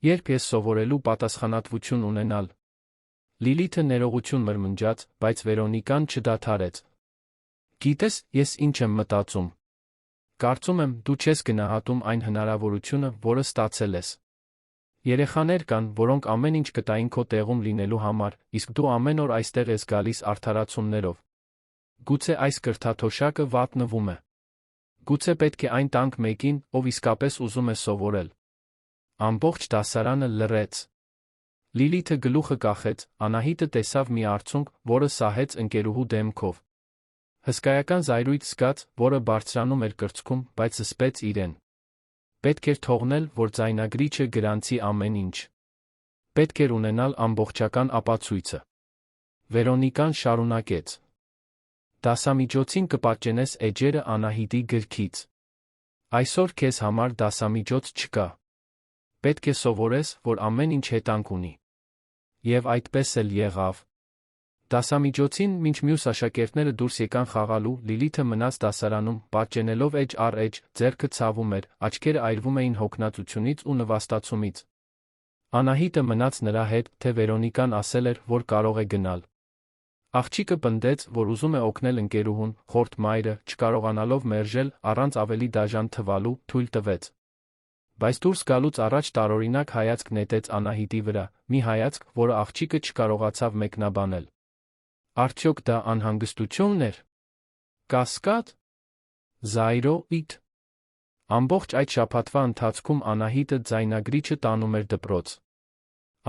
Երբ ես սովորելու պատասխանատվություն ունենալ։ Լիլիթը ներողություն մրմնջաց, բայց Վերոնիկան չդադարեց։ Գիտես, ես ինչ եմ մտածում։ Կարծում եմ, դու չես գնահատում այն հնարավորությունը, որը ստացել ես։ Երեխաներ կան, որոնք ամեն ինչ կտային քո տեղում լինելու համար, իսկ դու ամեն օր այստեղ ես գալիս արդարացումներով։ Գուցե այս կրթաթոշակը վատնվում է։ Գուցե պետք է այն տանք մեկին, ով իսկապես ուզում է սովորել։ Ամբողջ դասարանը լռեց։ Լիլիթը գլուխը կախեց, Անահիտը տեսավ մի արցունք, որը սահեց ընկերուհու դեմքով։ Հսկայական զայրույթ զգաց, որը բարձրանում էր կրծքում, բայց զսպեց իրեն։ Պետք էր թողնել, որ ձայնագրիչը գրանցի ամեն ինչ։ Պետք էր ունենալ ամբողջական ապացույցը։ Վերոնիկան շարունակեց. Դասամիջոցին կպատճենես էջերը Անահիտի գրքից։ Այսօր քեզ համար դասամիջոց չկա։ Պետք է սովորես, որ ամեն ինչ հետանք ունի։ Եվ այդպես էլ եղավ։ Դասամիջոցին, մինչ մյուս աշակերտները դուրս եկան խաղալու, Լիլիթը մնաց դասարանում, պատճենելով էջ առ էջ, ձեռքը ցավում էր, աչքերը այրվում էին հոգնածությունից ու նվաստացումից։ Անահիտը մնաց նրա հետ, թե Վերոնիկան ասել էր, որ կարող է գնալ։ Աղջիկը պնդեց, որ ուզում է օգնել ընկերուհուն, խորթ մայրը, չկարողանալով մերժել առանց ավելի դաժան թվալու, թույլ տվեց։ Բայց դուրս գալուց առաջ տարօրինակ հայացք նետեց Անահիտի վրա, մի հայացք, որը աղջիկը չկարողացավ մեկնաբանել։ Արդյոք դա անհանգստություն էր։ Կասկած։ Զայրո իդ։ Ամբողջ այդ շաբաթվա ընթացքում Անահիտը ձայնագրիչը տանում էր դպրոց։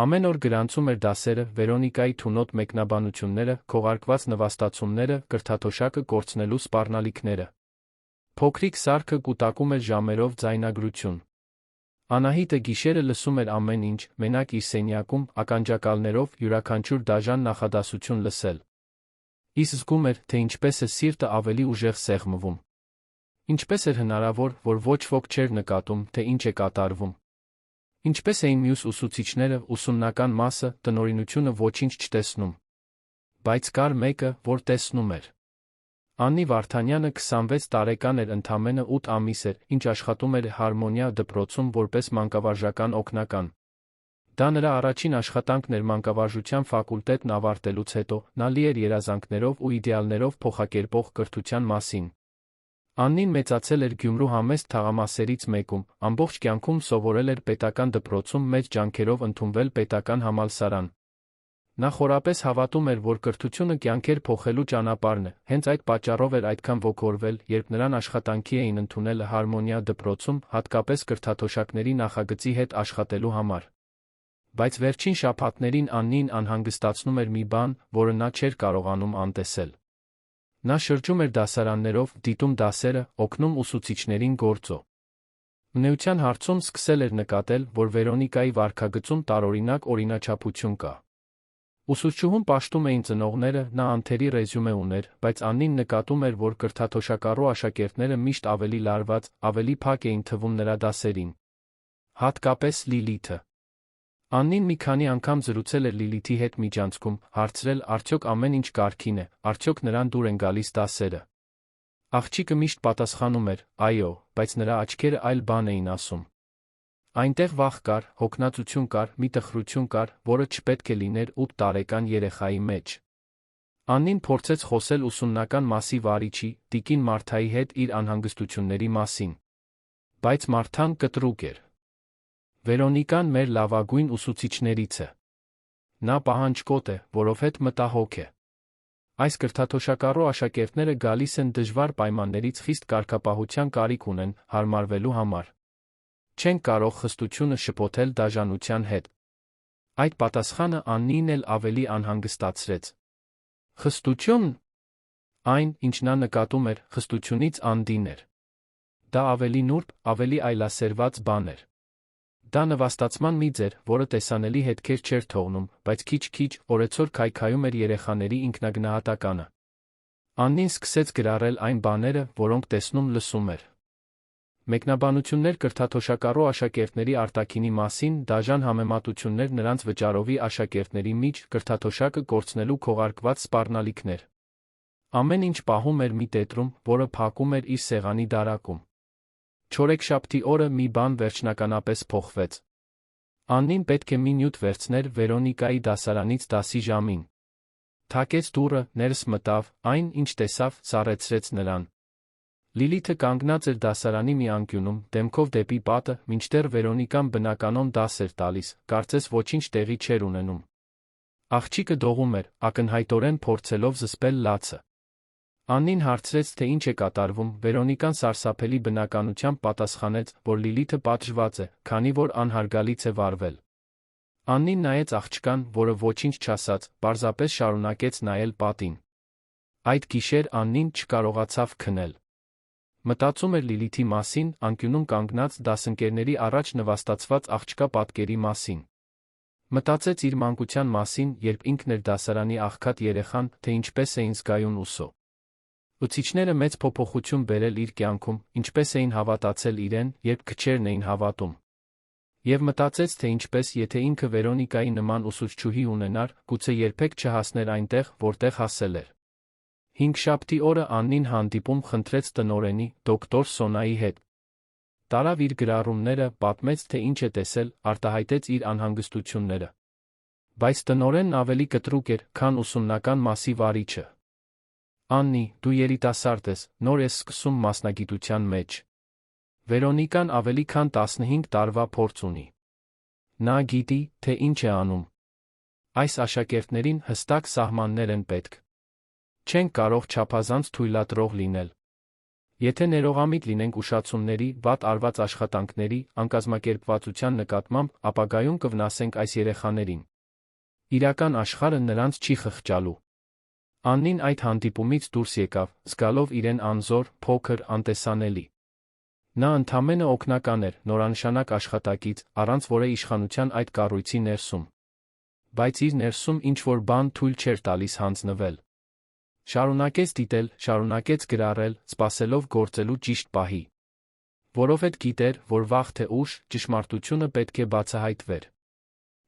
Ամեն օր գրանցում էր դասերը, Վերոնիկայի թունոտ մեկնաբանությունները, քողարկված նվաստացումները, կրթաթոշակը կորցնելու սպառնալիքները։ Փոքրիկ Սարգը կուտակում էր ժամերով ձայնագրություն։ Անահիտը գիշերը լսում էր ամեն ինչ, մենակ իր սենյակում, ականջակալներով յուրաքանչյուր դաժան նախադասություն լսել։ Իսկ զգում էր, թե ինչպես է սիրտը ավելի ուժեղ սեղմվում։ Ինչպես էր հնարավոր, որ ոչ ոք չէր նկատում, թե ինչ է կատարվում։ Ինչպես էին մյուս ուսուցիչները, ուսումնական մասը, տնօրինությունը ոչինչ չտեսնում։ Բայց կար մեկը, որ տեսնում էր։ Աննի Վարդանյանը 26 տարեկան էր, ընդամենը 8 ամիս էր, ինչ աշխատում էր Հարմոնիա դպրոցում որպես մանկավարժական օգնական։ Դա նրա առաջին աշխատանքն էր մանկավարժության ֆակուլտետն ավարտելուց հետո, նա լի էր երազանքներով ու իդեալներով փոխակերպող կրթության մասին։ Աննին մեծացել էր Գյումրու համեստ թաղամասերից մեկում, ամբողջ կյանքում սովորել էր պետական դպրոցում, մեծ ջանքերով ընդունվել պետական համալսարան։ Նա խորապես հավատում էր, որ կրթությունը կյանքեր փոխելու ճանապարհն է, հենց այդ պատճառով էր այդքան ոգորվել, երբ նրան աշխատանքի էին ընդունել Հարմոնիա դպրոցում, հատկապես կրթաթոշակների նախագծի հետ աշխատելու համար։ Բայց վերջին շաբաթներին Աննին անհանգստացնում էր մի բան, որը նա չէր կարողանում անտեսել։ Նա շրջում էր դասարաններով, դիտում դասերը, օգնում ուսուցիչներին գործով։ Բնեության հարցում սկսել էր նկատել, որ Վերոնիկայի վարքագծում տարօրինակ օրինաչափություն կա։ Ուսուցչուհուն պաշտում էին ծնողները, նա անթերի ռեզյումե ուներ, բայց Աննին նկատում էր, որ կրթաթոշակառու աշակերտները միշտ ավելի լարված, ավելի փակ էին թվում նրա դասերին։ Հատկապես Լիլիթը։ Աննին մի քանի անգամ զրուցել էր Լիլիթի հետ միջանցքում, հարցրել, արդյոք ամեն ինչ կարգին է, արդյոք նրան դուր են գալիս դասերը։ Աղջիկը միշտ պատասխանում էր, այո, բայց նրա աչքերը այլ բան էին ասում։ Այնտեղ վախ կար, հոգնածություն կար, մի տխրություն կար, որը չպետք է լիներ 8 տարեկան երեխայի մեջ։ Աննին փորձեց խոսել ուսումնական մասի վարիչի, տիկին Մարթայի հետ իր անհանգստությունների մասին։ Բայց Մարթան կտրուկ էր։ Վերոնիկան մեր լավագույն ուսուցիչներից է։ Նա պահանջկոտ է, որովհետև մտահոգ է։ Այս կրթաթոշակառու աշակերտները գալիս են դժվար պայմաններից, խիստ կարգապահության կարիք ունեն, հարմարվելու համար։ Չեն կարող խստությունը շփոթել դաժանության հետ։ Այդ պատասխանը Աննին էլ ավելի անհանգստացրեց։ Խստություն։ Այն, ինչ նա նկատում էր, խստությունից անդին էր։ Դա ավելի նուրբ, ավելի այլասերված բան էր։ Դա նվաստացման միծ էր, որը տեսանելի հետքեր չէր թողնում, բայց քիչ-քիչ, օրեցօր քայքայում էր երեխաների ինքնագնահատականը։ Աննին սկսեց գրառել այն բաները, որոնք տեսնում լսում էր։ Մեկնաբանություններ կրթաթոշակառու աշակերտների արտաքինի մասին, դաժան համեմատություններ նրանց վճարովի աշակերտների միջ, կրթաթոշակը կորցնելու քողարկված սպառնալիքներ։ Ամեն ինչ պահում էր մի տետրում, որը փակում էր իր սեղանի դարակում։ Չորեքշաբթի օրը մի բան վերջնականապես փոխվեց։ Աննին պետք է մի նյութ վերցներ Վերոնիկայի դասարանից դասի ժամին։ Թակեց դուռը, ներս մտավ, այն, ինչ տեսավ, սառեցրեց նրան։ Լիլիթը կանգնած էր դասարանի մի անկյունում, դեմքով դեպի պատը, մինչդեռ Վերոնիկան բնականոն դաս էր տալիս, կարծես ոչինչ տեղի չէր ունենում։ Աղջիկը դողում էր, ակնհայտորեն փորձելով զսպել լացը։ Աննին հարցրեց, թե ինչ է կատարվում, Վերոնիկան սարսափելի բնականությամբ պատասխանեց, որ Լիլիթը պատժված է, քանի որ անհարգալից է վարվել։ Աննին նայեց աղջկան, որը ոչինչ չասաց, պարզապես շարունակեց նայել պատին։ Այդ գիշեր Աննին չկարողացավ քնել։ Մտածում էր Լիլիթի մասին, անկյունում կանգնած դասընկերների առաջ նվաստացված աղջկա պատկերի մասին։ Մտածեց իր մանկության մասին, երբ ինքն էր դասարանի աղքատ երեխան, թե ինչպես էին զգայուն ուսո։ Ուսուցիչները մեծ փոփոխություն բերել իր կյանքում, ինչպես էին հավատացել իրեն, երբ քչերն էին հավատում։ Եվ մտածեց, թե ինչպես, եթե ինքը Վերոնիկայի նման ուսուցչուհի ունենար, գուցե երբեք չհասներ այնտեղ, որտեղ հասել էր։ Հինգշաբթի օրը Աննին հանդիպում խնդրեց տնօրենի, դոկտոր Սոնայի հետ։ Տարավ իր գրառումները, պատմեց, թե ինչ է տեսել, արտահայտեց իր անհանգստությունները։ Բայց տնօրենն ավելի կտրուկ էր, քան ուսումնական մասի վարիչը։ Աննի, դու երիտասարդ ես, նոր ես սկսում մասնագիտության մեջ։ Վերոնիկան ավելի քան 15 տարվա փորձ ունի։ Նա գիտի, թե ինչ է անում։ Այս աշակերտներին հստակ սահմաններ են պետք։ Չենք կարող չափազանց թույլատրող լինել։ Եթե ներողամիտ լինենք ուշացումների, վատ արված աշխատանքների, անկազմակերպվածության նկատմամբ, ապագայում կվնասենք այս երեխաներին։ Իրական աշխարհը նրանց չի խղճալու։ Աննին այդ հանդիպումից դուրս եկավ, զգալով իրեն անզոր, փոքր, անտեսանելի։ Նա ընդամենը օգնական էր, նորանշանակ աշխատակից, առանց որևէ իշխանության այդ կառույցի ներսում։ Բայց իր ներսում ինչ-որ բան թույլ չէր տալիս հանձնվել։ Շարունակեց դիտել, շարունակեց գրառել, սպասելով գործելու ճիշտ պահի։ Որովհետև գիտեր, որ վաղ թե ուշ ճշմարտությունը պետք է բացահայտվեր։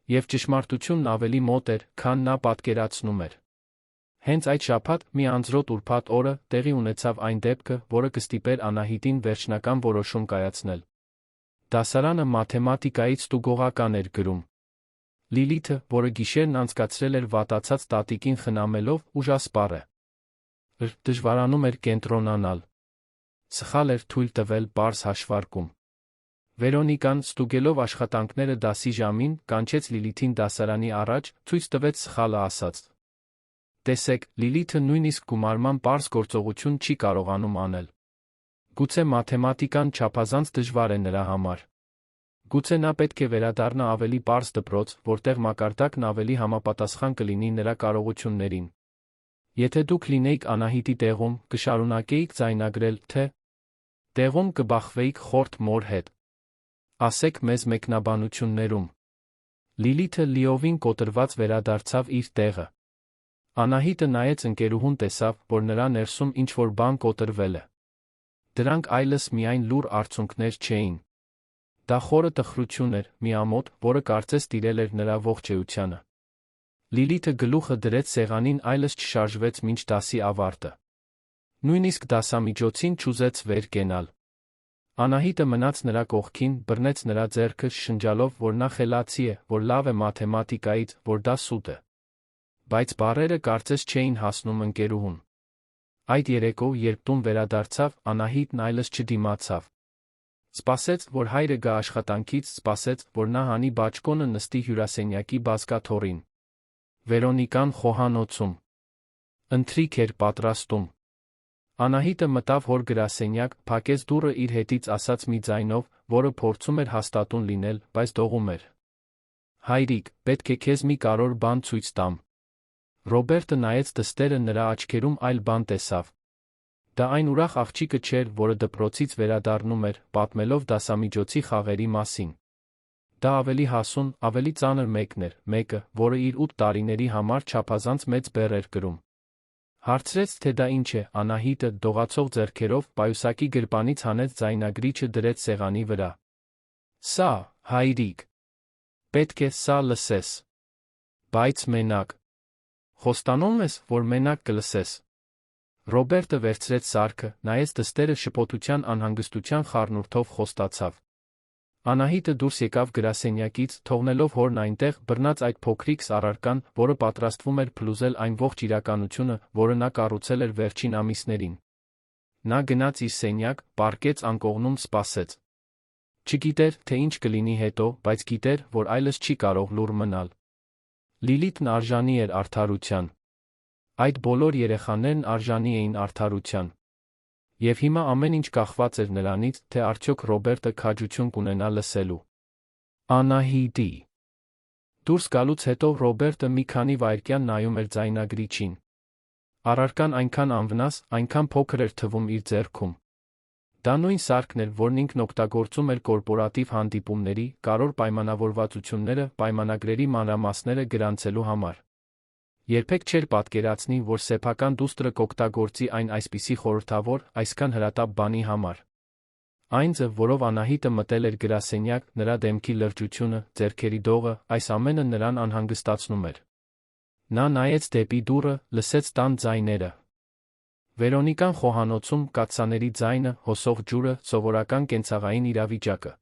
Եվ ճշմարտությունն ավելի մոտ էր, քան նա պատկերացնում էր։ Հենց այդ շաբաթ, մի անձրոտ ուրբաթ օրը, տեղի ունեցավ այն դեպքը, որը կստիպեր Անահիտին վերջնական որոշում կայացնել։ Դասարանը մաթեմատիկայից ստուգողական էր գրում։ Լիլիթը, որը գիշերն անցկացրել էր վատացած տատիկին խնամելով, ուժասպառ է։ Դժվարանում էր կենտրոնանալ։ Սխալ էր թույլ տվել պարզ հաշվարկում։ Վերոնիկան, ստուգելով աշխատանքները դասի ժամին, կանչեց Լիլիթին դասարանի առաջ, ցույց տվեց սխալը ասաց. Տեսեք, Լիլիթը նույնիսկ գումարման պարզ գործողություն չի կարողանում անել։ Գուցե մաթեմատիկան չափազանց դժվար է նրա համար։ Գուցե նա պետք է վերադառնա ավելի պարզ դպրոց, որտեղ մակարդակն ավելի համապատասխան կլինի նրա կարողություններին։ Եթե դուք լինեիք Անահիտի տեղում, կշարունակեիք ձայնագրել, թե տեղում կբախվեիք խորթ մոր հետ։ Ասեք մեզ մեկնաբանություններում։ Լիլիթը լիովին կոտրված վերադարձավ իր տեղը։ Անահիտը նայեց ընկերուհուն, տեսավ, որ նրա ներսում ինչ-որ բան կոտրվել է։ Դրանք այլս միայն լուռ արցունքներ չէին։ Դա խորը տխրություն էր, մի ամոթ, որը կարծես տիրել էր նրա ողջ էությանը։ Լիլիթը գլուխը դրեց սեղանին, այլս չշարժվեց մինչ դասի ավարտը։ Նույնիսկ դասամիջոցին չուզեց վեր կենալ։ Անահիտը մնաց նրա կողքին, բռնեց նրա ձեռքը, շշնջալով, որ նա խելացի է, որ լավ է մաթեմատիկայից, որ դա սուտ է։ Բայց բառերը կարծես չէին հասնում ընկերուհուն։ Այդ երեկո, երբ տուն վերադարձավ, Անահիտն այլս չդիմացավ։ Սպասեց, որ հայրը գա աշխատանքից, սպասեց, որ նա հանի բաճկոնը, նստի հյուրասենյակի բազկաթոռին։ Վերոնիկան խոհանոցում։ Ընթրիք էր պատրաստում։ Անահիտը մտավ հոր գրասենյակ, փակեց դուռը իր հետից ասաց մի ձայնով, որը փորձում էր հաստատուն լինել, բայց դողում էր։ Հայրիկ, պետք է քեզ մի կարևոր բան ցույց տամ։ Ռոբերտը նայեց դստերը, նրա աչքերում այլ բան տեսավ։ Դա այն ուրախ աղջիկը չէր, որը դպրոցից վերադառնում էր, պատմելով դասամիջոցի խաղերի մասին։ Դա ավելի հասուն, ավելի ծանր մեկն էր, մեկը, որը իր 8 տարիների համար չափազանց մեծ բեռ էր կրում։ Հարցրեց, թե դա ինչ է, Անահիտը, դողացող ձեռքերով, պայուսակի գրպանից հանեց ձայնագրիչը, դրեց սեղանի վրա։ Սա, հայրիկ։ Պետք է սա լսես։ Բայց մենակ։ Խոստանում ես, որ մենակ կլսես։ Ռոբերտը վերցրեց սարքը, նայեց դստերը, շփոթության անհանգստության խառնուրդով խոստացավ։ Անահիտը դուրս եկավ գրասենյակից, թողնելով հորն այնտեղ, բռնած այդ փոքրիկ առարկան, որը պատրաստվում էր փլուզել այն ողջ իրականությունը, որը նա կառուցել էր վերջին ամիսներին։ Նա գնաց իր սենյակ, պառկեց անկողնում, սպասեց։ Չգիտեր, թե ինչ կլինի հետո, բայց գիտեր, որ այլս չի կարող լուռ մնալ։ Լիլիթն արժանի էր արդարության։ Այդ բոլոր երեխաներն արժանի էին արդարության։ Եվ հիմա ամեն ինչ կախված էր նրանից, թե արդյոք Ռոբերտը քաջություն կունենա լսելու։ Անահիտի։ Դուրս գալուց հետո Ռոբերտը մի քանի վայրկյան նայում էր ձայնագրիչին։ Առարկան այնքան անվնաս, այնքան փոքր էր թվում իր ձեռքում։ Դա նույն սարքն էր, որն ինքն օգտագործում էր կորպորատիվ հանդիպումների, կարևոր պայմանավորվածությունները, պայմանագրերի մանրամասները գրանցելու համար։ Երբեք չէր պատկերացնի, որ սեփական դուստրը կօգտագործի այն այսպիսի խորհրդավոր, այսքան հրատապ բանի համար։ Այն ձև, որով Անահիտը մտել էր գրասենյակ, նրա դեմքի լրջությունը, ձեռքերի դողը, այս ամենը նրան անհանգստացնում էր։ Նա նայեց դեպի դուռը, լսեց տան ձայները։ Վերոնիկան խոհանոցում, կաթսաների ձայնը, հոսող ջուրը, սովորական կենցաղային իրավիճակը։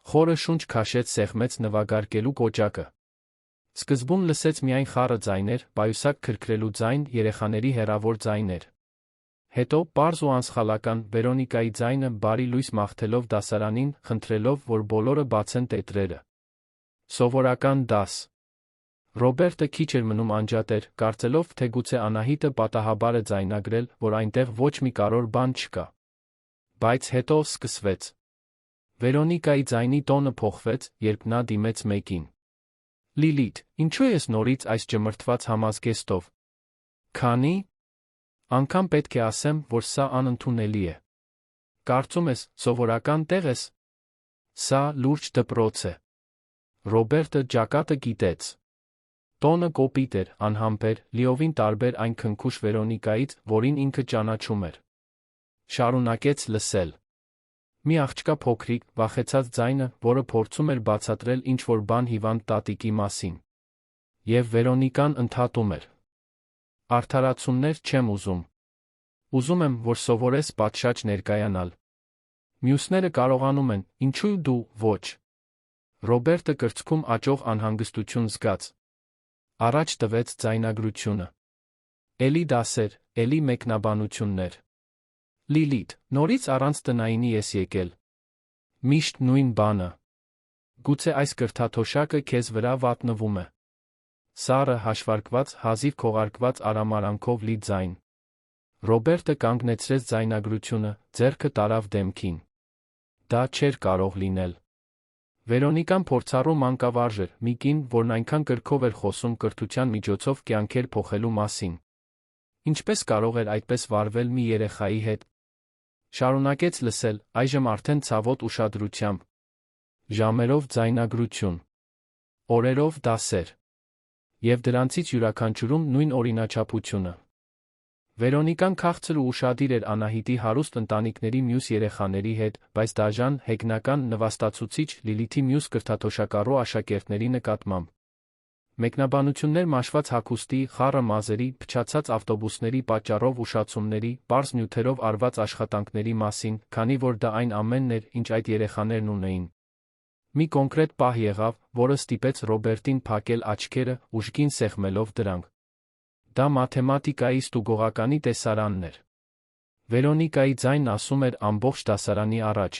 Խորը շունչ քաշեց, սեղմեց նվագարկելու կոճակը։ Սկզբում լսեց միայն խառը ձայներ, պայուսակ քրքրելու ձայն, երեխաների հեռավոր ձայներ։ Հետո, պարզ ու անսխալական, Վերոնիկայի ձայնը բարի լույս մաղթելով դասարանին, խնդրելով, որ բոլորը բացեն տետրերը։ Սովորական դաս։ Ռոբերտը քիչ էր մնում անջատեր, կարծելով, թե գուցե Անահիտը պատահաբար է ձայնագրել, որ այնտեղ ոչ մի կարևոր բան չկա։ Բայց հետո սկսվեց։ Վերոնիկայի ձայնի տոնը փոխվեց, երբ նա դիմեց մեկին։ Լիլիթ, ինչու ես նորից այս ճմրթված համազգեստով։ Քանի՞։ Անգամ պետք է ասեմ, որ սա անընդունելի է։ Կարծում ես, սովորական տեղ ես։ Սա լուրջ դպրոց է։ Ռոբերտը ճակատը կիտեց։ Տոնը կոպիտ էր, անհամբեր, լիովին տարբեր այն քնքուշ Վերոնիկայից, որին ինքը ճանաչում էր։ Շարունակեց լսել։ Մի աղջկա փոքրիկ, վախեցած ձայնը, որը փորձում էր բացատրել ինչ-որ բան հիվանդ տատիկի մասին։ Եվ Վերոնիկան ընդհատում էր. Արդարացումներ չեմ ուզում։ Ուզում եմ, որ սովորես պատշաճ ներկայանալ։ Մյուսները կարողանում են, ինչու դու ոչ։ Ռոբերտը կրծքում աճող անհանգստություն զգաց։ Առաջ տվեց ձայնագրությունը։ Էլի դասեր, էլի մեկնաբանություններ։ Լիլիթ, նորից առանց տնայինի ես եկել։ Միշտ նույն բանը։ Գուցե այս կրթաթոշակը քեզ վրա վատնվում է։ Սառը, հաշվարկված, հազիվ քողարկված արամարանքով լի ձայն։ Ռոբերտը կանգնեցրեց ձայնագրությունը, ձեռքը տարավ դեմքին։ Դա չէր կարող լինել։ Վերոնիկան փորձառու մանկավարժ էր, մի կին, որն այնքան կրքով էր խոսում կրթության միջոցով կյանքեր փոխելու մասին։ Ինչպես կարող էր այդպես վարվել մի երեխայի հետ։ Շարունակեց լսել, այժմ արդեն ցավոտ ուշադրությամբ։ Ժամերով ձայնագրություն։ Օրերով դասեր։ Եվ դրանցից յուրաքանչյուրում նույն օրինաչափությունը։ Վերոնիկան քաղցր ու ուշադիր էր Անահիտի հարուստ ընտանիքների մյուս երեխաների հետ, բայց դաժան, հեգնական, նվաստացուցիչ Լիլիթի մյուս կրթաթոշակառու աշակերտների նկատմամբ։ Մեկնաբանություններ մաշված հագուստի, խառը մազերի, փչացած ավտոբուսների պատճառով ուշացումների, պարզ նյութերով արված աշխատանքների մասին, քանի որ դա այն ամենն էր, ինչ այդ երեխաներն ունեին։ Մի կոնկրետ պահ եղավ, որը ստիպեց Ռոբերտին փակել աչքերը, ուժգին սեղմելով դրանք։ Դա մաթեմատիկայի ստուգողականի տեսարանն էր։ Վերոնիկայի ձայնն ասում էր ամբողջ դասարանի առաջ.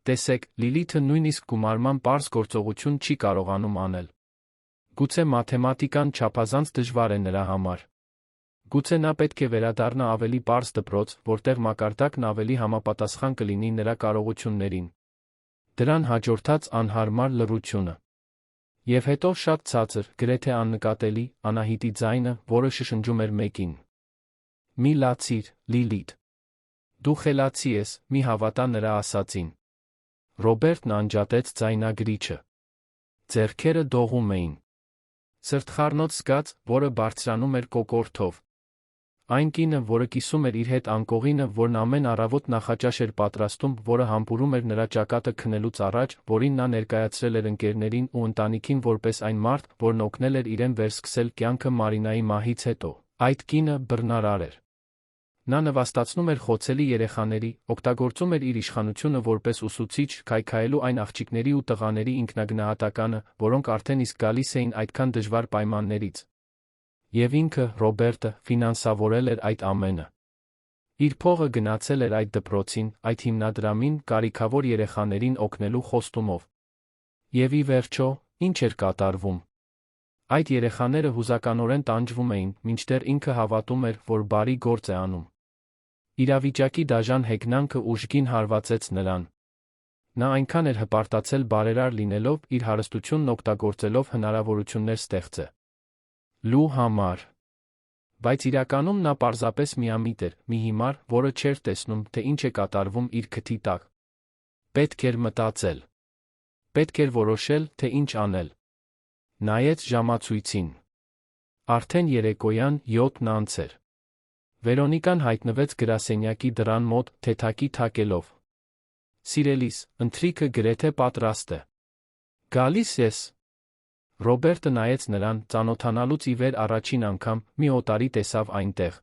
Տեսեք, Լիլիթը նույնիսկ գումարման պարզ գործողություն չի կարողանում անել։ Գուցե մաթեմատիկան չափազանց դժվար է նրա համար։ Գուցե նա պետք է վերադառնա ավելի պարզ դպրոց, որտեղ մակարդակն ավելի համապատասխան կլինի նրա կարողություններին։ Դրան հաջորդած անհարմար լռությունը։ Եվ հետո շատ ցածր, գրեթե աննկատելի, Անահիտի ձայնը, որը շշնջում էր մեկին. Մի լացիր, Լիլիթ։ Դու խելացի ես, մի հավատա նրա ասածին։ Ռոբերտն անջատեց ձայնագրիչը։ Ձեռքերը դողում էին։ Սրտխառնոց զգաց, որը բարձրանում էր կոկորդով։ Այն կինը, որը կիսում էր իր հետ անկողինը, որն ամեն առավոտ նախաճաշ էր պատրաստում, որը համբուրում էր նրա ճակատը քնելուց առաջ, որին նա ներկայացրել էր ընկերներին ու ընտանիքին որպես այն մարդ, որն օգնել էր իրեն վերսկսել կյանքը Մարինայի մահից հետո, այդ կինը բռնարար էր։ Նա նվաստացնում էր խոցելի երեխաների, օգտագործում էր իր իշխանությունը որպես ուսուցիչ, քայքայելու այն աղջիկների ու տղաների ինքնագնահատականը, որոնք արդեն իսկ գալիս էին այդքան դժվար պայմաններից։ Եվ ինքը, Ռոբերտը, ֆինանսավորել էր այդ ամենը։ Իր փողը գնացել էր այդ դպրոցին, այդ հիմնադրամին, կարիքավոր երեխաներին օգնելու խոստումով։ Եվ ի վերջո, ինչ էր կատարվում։ Այդ երեխաները հուզականորեն տանջվում էին, մինչդեռ ինքը հավատում էր, որ բարի գործ է անում։ Իրավիճակի դաժան հեգնանքը ուժգին հարվածեց նրան։ Նա այնքան էր հպարտացել բարերար լինելով, իր հարստությունն օգտագործելով հնարավորություններ ստեղծելու համար։ Բայց իրականում նա պարզապես միամիտ էր, մի հիմար, որը չէր տեսնում, թե ինչ է կատարվում իր քթի տակ։ Պետք էր մտածել։ Պետք էր որոշել, թե ինչ անել։ Նայեց ժամացույցին։ Արդեն երեկոյան 7-ն անց էր։ Վերոնիկան հայտնվեց գրասենյակի դռան մոտ, թեթակի թակելով։ Սիրելիս, ընթրիքը գրեթե պատրաստ է։ Գալիս ես։ Ռոբերտը նայեց նրան, ծանոթանալուց ի վեր առաջին անգամ, մի օտարի տեսավ այնտեղ։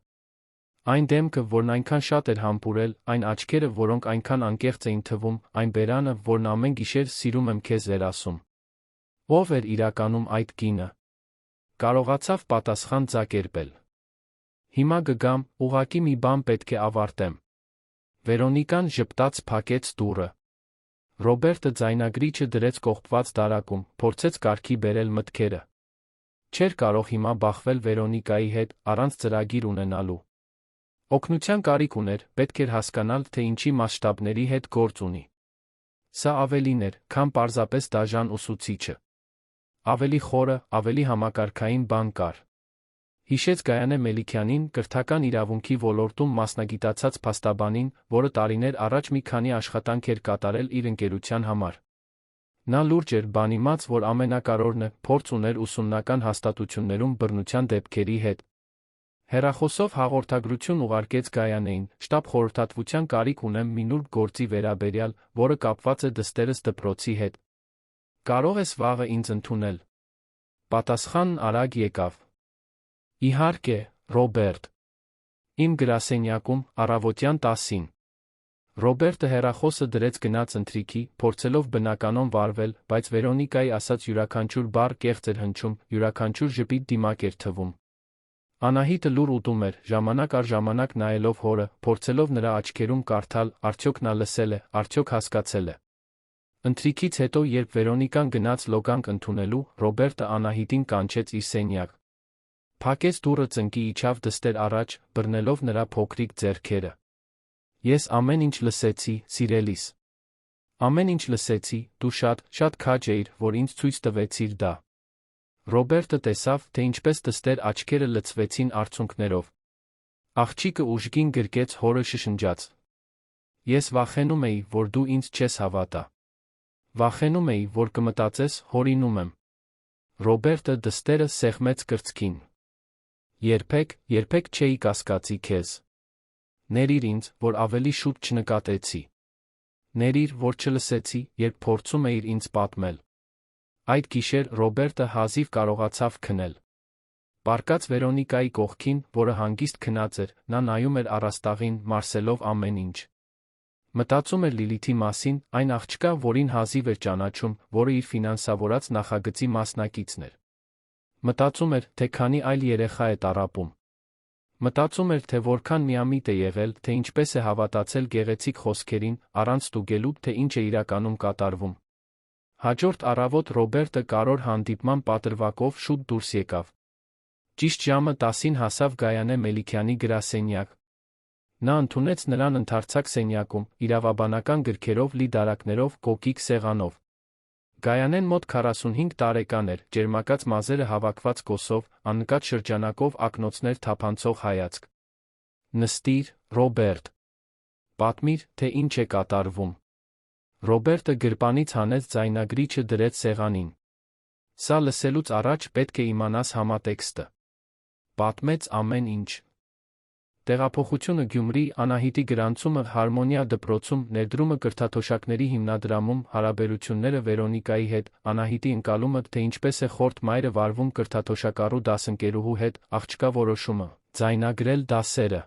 Այն դեմքը, որն այնքան շատ էր համբուրել, այն աչքերը, որոնք այնքան անկեղծ էին թվում, այն բերանը, որն ամեն գիշեր սիրում եմ քեզ էր ասում։ Ով էր իրականում այդ կինը։ Կարողացավ պատասխան ձակերպել։ Հիմա կգամ, ուղղակի մի բան պետք է ավարտեմ։ Վերոնիկան ժպտաց փակեց դուռը։ Ռոբերտը ձայնագրիչը դրեց կողպված դարակում, փորձեց կարգի բերել մտքերը։ Չէր կարող հիմա բախվել Վերոնիկայի հետ, առանց ծրագիր ունենալու։ Օգնության կարիք ուներ, պետք էր հասկանալ, թե ինչի մասշտաբների հետ գործ ունի։ Սա ավելին էր, քան պարզապես դաժան ուսուցիչը։ Ավելի խորը, ավելի համակարգային բան կար։ Հիշեց Գայանե Մելիքյանին, կրթական իրավունքի ոլորտում մասնագիտացած փաստաբանին, որը տարիներ առաջ մի քանի աշխատանք էր կատարել իր ընկերության համար։ Նա լուրջ էր բանիմաց, որ ամենակարևորն է, փորձ ուներ ուսումնական հաստատություններում բռնության դեպքերի հետ։ Հեռախոսով հաղորդագրություն ուղարկեց Գայանեին, շտապ խորհրդատվության կարիք ունեմ մի նուրբ գործի վերաբերյալ, որը կապված է դստերս դպրոցի հետ։ Կարող ես վաղը ինձ ընդունել։ Պատասխանն արագ եկավ։ Իհարկե, Ռոբերտ։ Իմ գրասենյակում, առավոտյան 10-ին։ Ռոբերտը հեռախոսը դրեց գնաց ընթրիքի, փորձելով բնականon վարվել, բայց Վերոնիկայի ասած յուրաքանչյուր բառ կեղծ էր հնչում, յուրաքանչյուր ժպիտ դիմակ էր թվում։ Անահիտը լուր ուտում էր, ժամանակ առ ժամանակ նայելով հորը, փորձելով նրա աչքերում կարդալ, արդյոք նա լսել է, արդյոք հասկացել է։ Ընթրիքից հետո, երբ Վերոնիկան գնաց լոգանք ընդունելու, Ռոբերտը Անահիտին կանչեց իր սենյակ։ Փակեց դուռը, ծնկի իջավ դստեր առաջ, բռնելով նրա փոքրիկ ձեռքերը։ Ես ամեն ինչ լսեցի, սիրելիս։ Ամեն ինչ լսեցի, դու շատ քաջ էիր, որ ինձ ցույց տվեցիր դա։ Ռոբերտը տեսավ, թե ինչպես դստեր աչքերը լցվեցին արցունքներով։ Աղջիկը ուժգին գրկեց հորը շշնջաց։ Ես վախենում էի, որ դու ինձ չես հավատա։ Վախենում էի, որ կմտածես, հորինում եմ։ Ռոբերտը դստերը սեղմեց կրծքին։ Երբեք չէի կասկածի քեզ։ Ներիր ինձ, որ ավելի շուտ չնկատեցի։ Ներիր, որ չլսեցի, երբ փորձում էիր ինձ պատմել։ Այդ գիշեր Ռոբերտը հազիվ կարողացավ քնել։ Պառկած Վերոնիկայի կողքին, որը հանգիստ քնած էր, նա նայում էր առաստաղին, մարսելով ամեն ինչ։ Մտածում էր Լիլիթի մասին, այն աղջկա, որին հազիվ էր ճանաչում, որը իր ֆինանսավորած նախագծի մասնակիցն էր։ Մտածում էր, թե քանի այլ երեխա է տառապում։ Մտածում էր, թե որքան միամիտ է եղել, թե ինչպես է հավատացել գեղեցիկ խոսքերին, առանց ստուգելու, թե ինչ է իրականում կատարվում։ Հաջորդ առավոտ Ռոբերտը կարևոր հանդիպման պատրվակով շուտ դուրս եկավ։ Ճիշտ ժամը 10-ին հասավ Գայանե Մելիքյանի գրասենյակ։ Նա ընդունեց նրան ընդարձակ սենյակում, իրավաբանական գրքերով լի դարակներով, կոկիկ սեղանով։ Գայանեն մոտ 45 տարեկան էր, ջերմակած մազերը հավաքված կոսով, աննկատ շրջանակով ակնոցներ թափանցող հայացք։ Նստիր, Ռոբերտ։ Պատմիր, թե ինչ է կատարվում։ Ռոբերտը գրպանից հանեց ձայնագրիչը դրեց սեղանին։ Սա լսելուց առաջ պետք է իմանաս համատեքստը։ Պատմեց ամեն ինչ։ Տեղափոխությունը Գյումրի, Անահիտի գրանցումը Հարմոնիա դպրոցում, ներդրումը կրթաթոշակների հիմնադրամում, հարաբերությունները Վերոնիկայի հետ, Անահիտի ընկալումը, թե ինչպես է խորթ մայրը վարվում կրթաթոշակառու դասընկերուհու հետ, աղջկա որոշումը, ձայնագրել դասերը։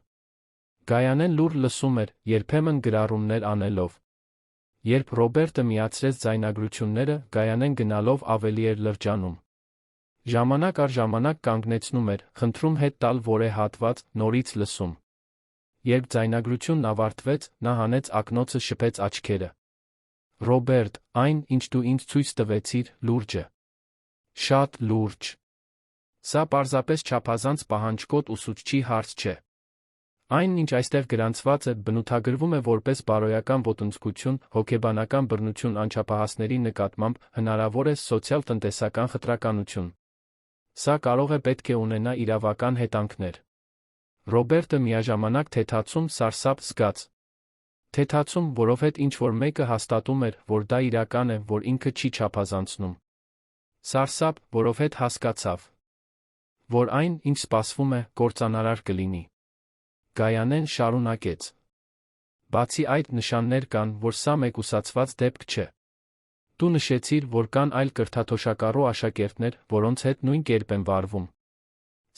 Գայանեն լուր լսում էր, երբեմն գրառումներ անելով։ Երբ Ռոբերտը միացրեց ձայնագրությունները, Գայանեն գնալով ավելի էր լրջանում։ Ժամանակ առ ժամանակ կանգնեցնում էր, խնդրում հետ տալ որե հատված, նորից լսում։ Երբ ձայնագրությունն ավարտվեց, նա հանեց ակնոցը, շփեց աչքերը։ Ռոբերտ, այն, ինչ դու ինձ ցույց տվեցիր, լուրջ է։ Շատ լուրջ։ Սա պարզապես չափազանց պահանջկոտ ուսուցչի հարց չէ։ Այն, ինչ այստեղ գրանցված է, բնութագրվում է որպես բարոյական ոտնձգություն, հոգեբանական բռնություն անչափահասների նկատմամբ, հնարավոր է սոցիալ-տնտեսական խտրականություն։ Սա կարող է պետք է ունենա իրավական հետանքներ։ Ռոբերտը միաժամանակ թեթացում սարսափ զգաց։ Թեթացում, որովհետև ինչ-որ մեկը հաստատում էր, որ դա իրական է, որ ինքը չի չափազանցնում։ Սարսափ, որովհետև հասկացավ, որ այն, ինչ սպասվում է, կործանարար կլինի։ Գայանեն շարունակեց։ Բացի այդ, նշաններ կան, որ սա մեկուսացված դեպք չէ։ Դու նշեցիր, որ կան այլ կրթաթոշակառու աշակերտներ, որոնց հետ նույն կերպ են վարվում։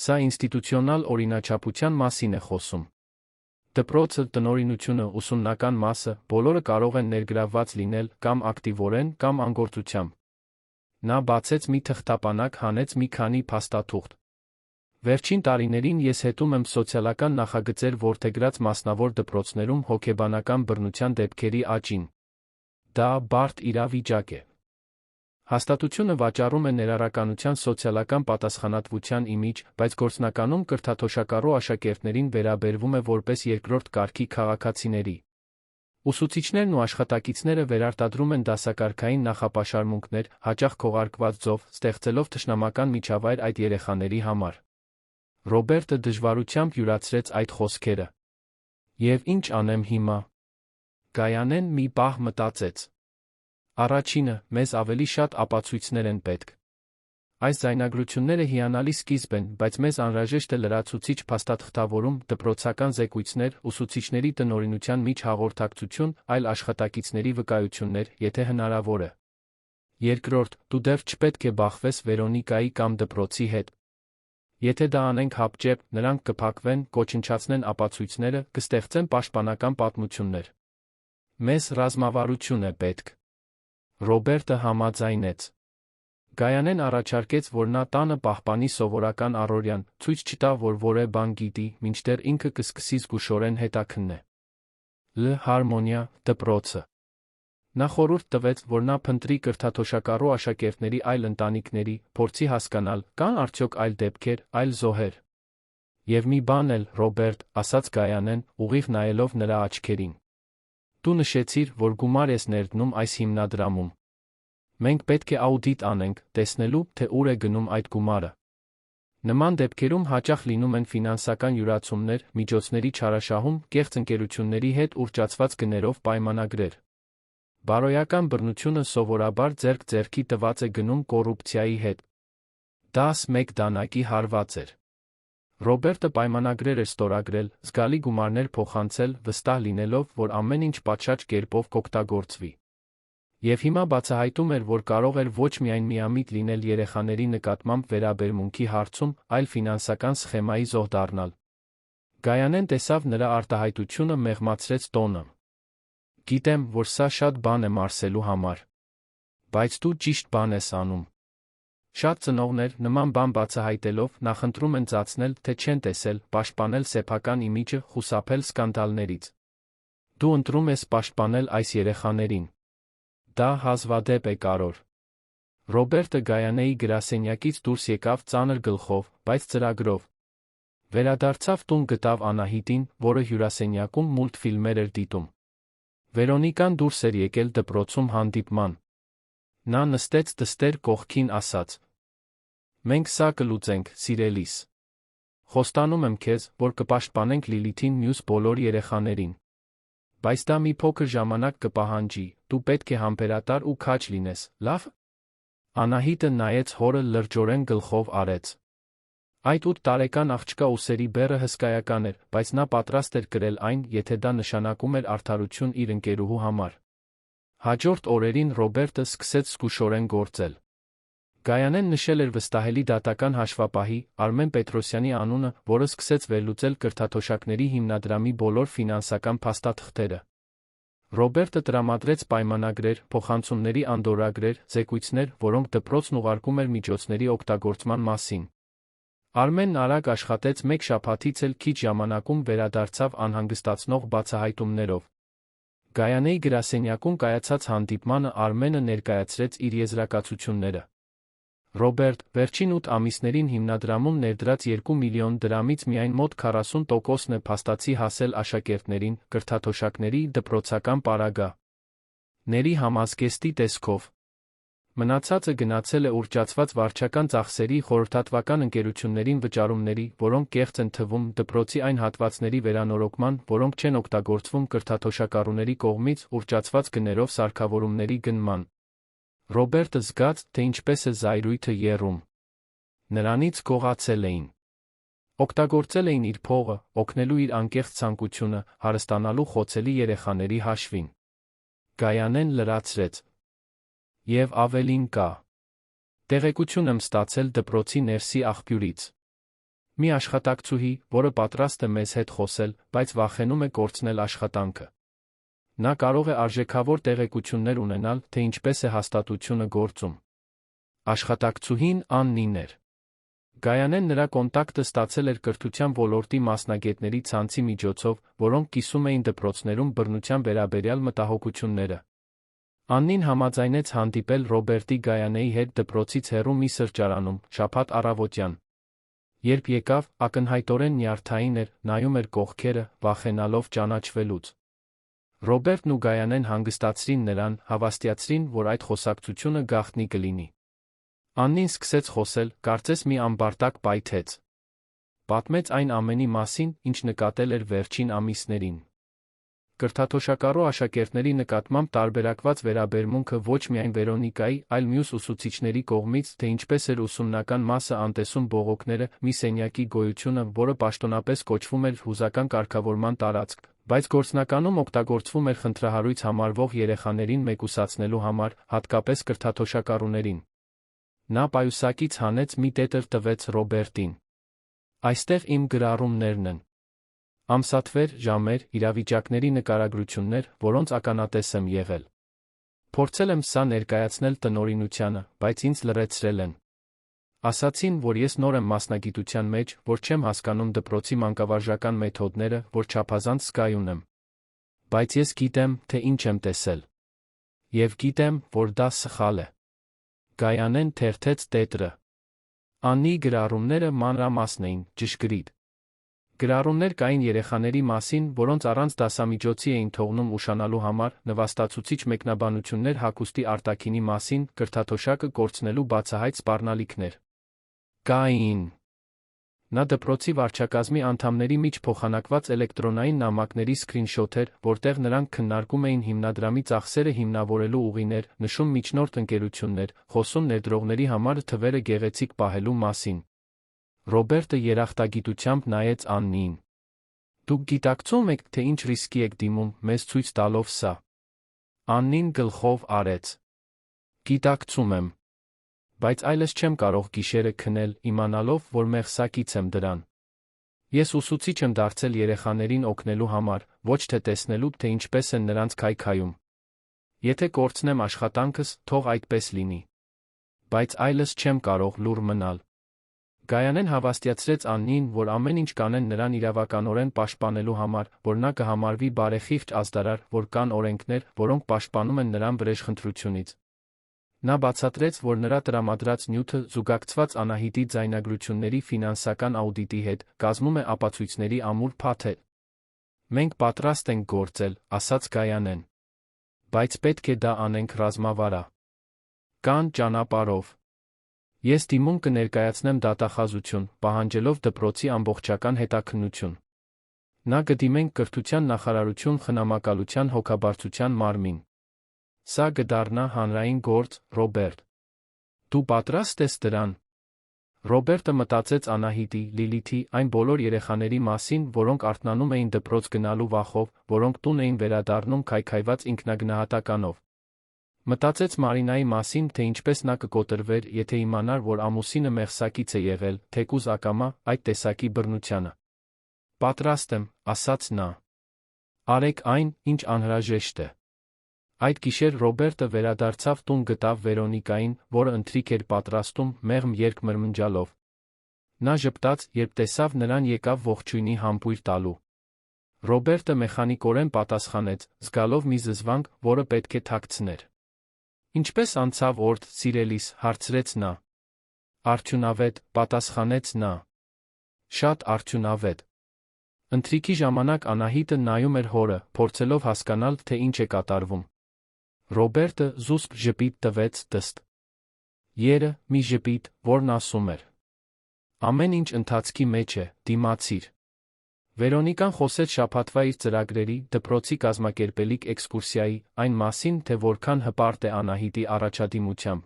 Սա ինստիտուցիոնալ օրինաչափության մասին է խոսում։ Դպրոցը, տնօրինությունը, ուսումնական մասը, բոլորը կարող են ներգրավված լինել կամ ակտիվորեն, կամ անգործությամբ։ Նա բացեց մի թղթապանակ, հանեց մի քանի փաստաթուղթ։ Վերջին տարիներին ես հետում եմ սոցիալական նախագծեր որդեգրած մասնավոր դպրոցներում հոգեբանական բռնության դեպքերի աճին։ Դա բարդ իրավիճակ է։ Հաստատությունը վաճառում է ներառականության սոցիալական պատասխանատվության իմիջ, բայց գործնականում կրթաթոշակառու աշակերտներին վերաբերվում է որպես երկրորդ կարգի քաղաքացիների։ Ուսուցիչներն ու աշխատակիցները վերարտադրում են դասակարգային նախապաշարմունքներ, հաճախ քողարկված ձով, ստեղծելով թշնամական միջավայր այդ երեխաների համար։ Ռոբերտը դժվարությամբ յուրացրեց այդ խոսքերը։ Եվ ինչ անեմ հիմա։ Գայանեն մի պահ մտածեց։ Առաջինը, մեզ ավելի շատ ապացույցներ են պետք։ Այս ձայնագրությունները հիանալի սկիզբ են, բայց մեզ անհրաժեշտ է լրացուցիչ փաստաթղթավորում, դպրոցական զեկույցներ, ուսուցիչների տնօրինության մեջ հաղորդակցություն, այլ աշխատակիցների վկայություններ, եթե հնարավոր է։ Երկրորդ, դու դեռ չպետք է բախվես Վերոնիկայի կամ դպրոցի հետ։ Եթե դա անենք հապճեպ, նրանք կփակվեն, կոչնչացնեն ապացույցները, կստեղծեն պաշտպանական պատմություններ։ Մեզ ռազմավարություն է պետք։ Ռոբերտը համաձայնեց։ Գայանեն առաջարկեց, որ նա տանը պահպանի սովորական առօրյան, ցույց չտա, որ որևէ բան գիտի, մինչդեռ ինքը կսկսի զգուշորեն հետաքննել։ Հարմոնիա, դպրոցը։ Նա խորհուրդ տվեց, որ նա փնտրի կրթաթոշակառու աշակերտների այլ ընտանիքների, փորձի հասկանալ, կան արդյոք այլ դեպքեր, այլ զոհեր։ Եվ մի բան էլ, Ռոբերտ, ասաց Գայանեն, ուղիղ նայելով նրա աչքերին։ Դու նշեցիր, որ գումար ես ներդնում այս հիմնադրամում։ Մենք պետք է աուդիտ անենք, տեսնելու, թե ուր է գնում այդ գումարը։ Նման դեպքերում հաճախ լինում են ֆինանսական յուրացումներ, միջոցների չարաշահում, կեղծ ընկերությունների հետ ուռճացված գներով պայմանագրեր։ Բարոյական բռնությունը սովորաբար ձեռք-ձեռքի տված է գնում կոռուպցիայի հետ։ Դա մեկ դանակի հարված էր։ Ռոբերտը պայմանագրեր էր ստորագրել, զգալի գումարներ փոխանցել, վստահ լինելով, որ ամեն ինչ պատշաճ կերպով կօգտագործվի։ Եվ հիմա բացահայտում էր, որ կարող էր ոչ միայն միամիտ լինել երեխաների նկատմամբ վերաբերմունքի հարցում, այլ ֆինանսական սխեմայի զոհ դառնալ։ Գայանեն տեսավ նրա արտահայտությունը, մեղմացրեց տոնը։ Գիտեմ, որ սա շատ բան է Մարսելու համար։ Բայց դու ճիշտ բան ես անում։ Շատ ծնողներ, նման բան բացահայտելով, նախընտրում են ծածնել, թե չեն տեսել, պաշտպանել սեփական իմիջը, խուսափել սկանդալներից։ Դու ընտրում ես պաշտպանել այս երեխաներին։ Դա հազվադեպ է կարևոր։ Ռոբերտը Գայանեի գրասենյակից դուրս եկավ ծանր գլխով, բայց ծրագրով։ Վերադարձավ տուն, գտավ Անահիտին, որը հյուրասենյակում մուլտֆիլմեր էր դիտում։ Վերոնիկան դուրս էր եկել դպրոցում հանդիպման։ Նա նստեց դստեր կողքին, ասաց. Մենք սա կլուծենք, սիրելիս։ Խոստանում եմ քեզ, որ կպաշտպանենք Լիլիթին, մյուս բոլոր երեխաներին։ Բայց դա մի փոքր ժամանակ կպահանջի, դու պետք է համբերատար ու քաջ լինես, լավ։ Անահիտը նայեց հորը, լրջորեն գլխով արեց։ Այդ 8 տարեկան աղջկա ուսերի բեռը հսկայական էր, բայց նա պատրաստ էր կրել այն, եթե դա նշանակում էր արդարություն իր ընկերուհու համար։ Հաջորդ օրերին Ռոբերտը սկսեց զգուշորեն գործել։ Գայանեն նշել էր վստահելի դատական հաշվապահի, Արմեն Պետրոսյանի անունը, որը սկսեց վերլուծել կրթաթոշակների հիմնադրամի բոլոր ֆինանսական փաստաթղթերը։ Ռոբերտը տրամադրեց պայմանագրեր, փոխանցումների անդորրագրեր, զեկույցներ, որոնք դպրոցն ուղարկում էր միջոցների օգտագործման մասին։ Արմենն արագ աշխատեց, մեկ շաբաթից էլ քիչ ժամանակում վերադարձավ անհանգստացնող բացահայտումներով։ Գայանեի գրասենյակում կայացած հանդիպմանը Արմենը ներկայացրեց իր եզրակացությունները։ Ռոբերտ, վերջին 8 ամիսներին հիմնադրամում ներդրած 2 միլիոն դրամից միայն մոտ 40%-ն է փաստացի հասել աշակերտներին, կրթաթոշակների, դպրոցական պարագաների համազգեստի տեսքով։ Մնացածը գնացել է ուռճացված վարչական ծախսերի, խորհրդատվական ընկերություններին վճարումների, որոնք կեղծ են թվում, դպրոցի այն հատվածների վերանորոգման, որոնք չեն օգտագործվում կրթաթոշակառուների կողմից, ուռճացված գներով սարքավորումների գնման։ Ռոբերտը զգաց, թե ինչպես է զայրույթը եռում։ Նրանից գողացել էին։ Օգտագործել էին իր փողը, օգնելու իր անկեղծ ցանկությունը, հարստանալու խոցելի երեխաների հաշվին։ Գայանեն լրացրեց։ Եվ ավելին կա։ Տեղեկություն եմ ստացել դպրոցի ներսի աղբյուրից։ Մի աշխատակցուհի, որը պատրաստ է մեզ հետ խոսել, բայց վախենում է կորցնել աշխատանքը։ Նա կարող է արժեքավոր տեղեկություններ ունենալ, թե ինչպես է հաստատությունը գործում։ Աշխատակցուհին Աննին էր։ Գայանեն նրա կոնտակտը ստացել էր կրթության ոլորտի մասնագետների ցանցի միջոցով, որոնք կիսում էին դպրոցներում բռնության վերաբերյալ մտահոգությունները։ Աննին համաձայնեց հանդիպել Ռոբերտի Գայանեի հետ դպրոցից հեռու մի սրճարանում, շաբաթ առավոտյան։ Երբ եկավ, ակնհայտորեն նյարդային էր, նայում էր կողքերը, վախենալով ճանաչվելուց։ Ռոբերտն ու Գայանեն հանգստացրին նրան, հավաստիացրին, որ այդ խոսակցությունը գաղտնի կլինի։ Աննին սկսեց խոսել, կարծես մի ամբարտակ պայթեց։ Պատմեց այն ամենի մասին, ինչ նկատել էր վերջին ամիսներին։ Կրթաթոշակառու աշակերտների նկատմամբ տարբերակված վերաբերմունքը ոչ միայն Վերոնիկայի, այլ մյուս ուսուցիչների կողմից, թե ինչպես էր ուսումնական մասը անտեսում բողոքները, մի սենյակի գոյությունը, որը պաշտոնապես կոչվում էր հուզական կարգավորման տարածք, բայց գործնականում օգտագործվում էր խնդրահարույց համարվող երեխաներին մեկուսացնելու համար, հատկապես կրթաթոշակառուներին։ Նա պայուսակից հանեց մի տետր տվեց Ռոբերտին։ Այստեղ իմ գրառումներն են։ Ամսաթվեր, ժամեր, իրավիճակների նկարագրություններ, որոնց ականատես եմ եղել։ Փորձել եմ սա ներկայացնել տնօրինությանը, բայց ինձ լռեցրել են։ Ասացին, որ ես նոր եմ մասնագիտության մեջ, որ չեմ հասկանում դպրոցի մանկավարժական մեթոդները, որ չափազանց զգայուն եմ։ Բայց ես գիտեմ, թե ինչ եմ տեսել։ Եվ գիտեմ, որ դա սխալ է։ Գայանեն թերթեց տետրը։ Աննիի գրառումները մանրամասն էին, ճշգրիտ։ Գրառումներ կային երեխաների մասին, որոնց առանց դասամիջոցի էին թողնում ուշանալու համար, նվաստացուցիչ մեկնաբանություններ հագուստի արտաքինի մասին, կրթաթոշակը կորցնելու բացահայտ սպառնալիքներ կային։ Նա դպրոցի վարչակազմի անդամների միջ փոխանակված էլեկտրոնային նամակների սքրինշոթ էր, որտեղ նրանք քննարկում էին հիմնադրամի ծախսերը հիմնավորելու ուղիներ, նշում միջնորդ ընկերություններ, խոսում ներդրողների համար թվերը գեղեցիկ պահելու մասին։ Ռոբերտը երախտագիտությամբ նայեց Աննիին։ Դուք գիտակցում եք, թե ինչ ռիսկի եք դիմում, մեզ ցույց տալով սա։ Աննին գլխով արեց։ Գիտակցում եմ։ Բայց այլս չեմ կարող գիշերը քնել, իմանալով, որ մեղսակից եմ դրան։ Ես ուսուցիչ եմ դարձել երեխաներին օգնելու համար, ոչ թե տեսնելու, թե ինչպես են նրանց քայքայում։ Եթե կորցնեմ աշխատանքս, թող այդպես լինի։ Բայց այլս չեմ կարող լուռ մնալ։ Գայանեն հավաստիացրեց Աննիին, որ ամեն ինչ կանեն նրան իրավականորեն պաշտպանելու համար, որ նա կհամարվի բարեխիղճ ազդարար, որ կան օրենքներ, որոնք պաշտպանում են նրան վրեժխնդրությունից։ Նա բացատրեց, որ նրա տրամադրած նյութը, զուգակցված Անահիտի ձայնագրությունների ֆինանսական աուդիտի հետ, կազմում է ապացույցների ամուր փաթեթ։ Մենք պատրաստ ենք գործել, ասաց Գայանեն։ Բայց պետք է դա անենք ռազմավարա։ Կան ճանապարհով։ Ես դիմում կներկայացնեմ դատախազություն, պահանջելով դպրոցի ամբողջական հետաքննություն։ Նա կդիմենք կրթության նախարարություն խնամակալության հոգաբարձության մարմին։ Սա կդառնա հանրային գործ, Ռոբերտ։ Դու պատրաստ ես դրան։ Ռոբերտը մտածեց Անահիտի, Լիլիթի, այն բոլոր երեխաների մասին, որոնք արթնանում էին դպրոց գնալու վախով, որոնք տուն էին վերադառնում քայքայված ինքնագնահատականով։ Մտածեց Մարինայի մասին, թե ինչպես նա կկոտրվեր, եթե իմանար, որ ամուսինը մեղսակից է եղել, թեկուզ ակամա, այդ տեսակի բռնությանը։ Պատրաստ եմ, ասաց նա։ Արեք այն, ինչ անհրաժեշտ է։ Այդ գիշեր Ռոբերտը վերադարձավ տուն, գտավ Վերոնիկային, որը ընթրիք էր պատրաստում, մեղմ երգ մրմնջալով։ Նա ժպտաց, երբ տեսավ նրան, եկավ ողջույնի համբույր տալու։ Ռոբերտը մեխանիկորեն պատասխանեց, զգալով մի զզվանք, որը պետք է թաքցներ։ Ինչպես անցավ օրդ, սիրելիս, հարցրեց նա։ Արդյունավետ, պատասխանեց նա։ Շատ արդյունավետ։ Ընթրիքի ժամանակ Անահիտը նայում էր հորը, փորձելով հասկանալ, թե ինչ է կատարվում։ Ռոբերտը զուսպ ժպիտ տվեց դստ։ Երը, մի ժպիտ, որն ասում էր. Ամեն ինչ ընթացքի մեջ է, դիմացիր։ Վերոնիկան խոսեց շաբաթվա իր ծրագրերի, դպրոցի կազմակերպելիք էքսկուրսիայի, այն մասին, թե որքան հպարտ է Անահիտի առաջադիմությամբ։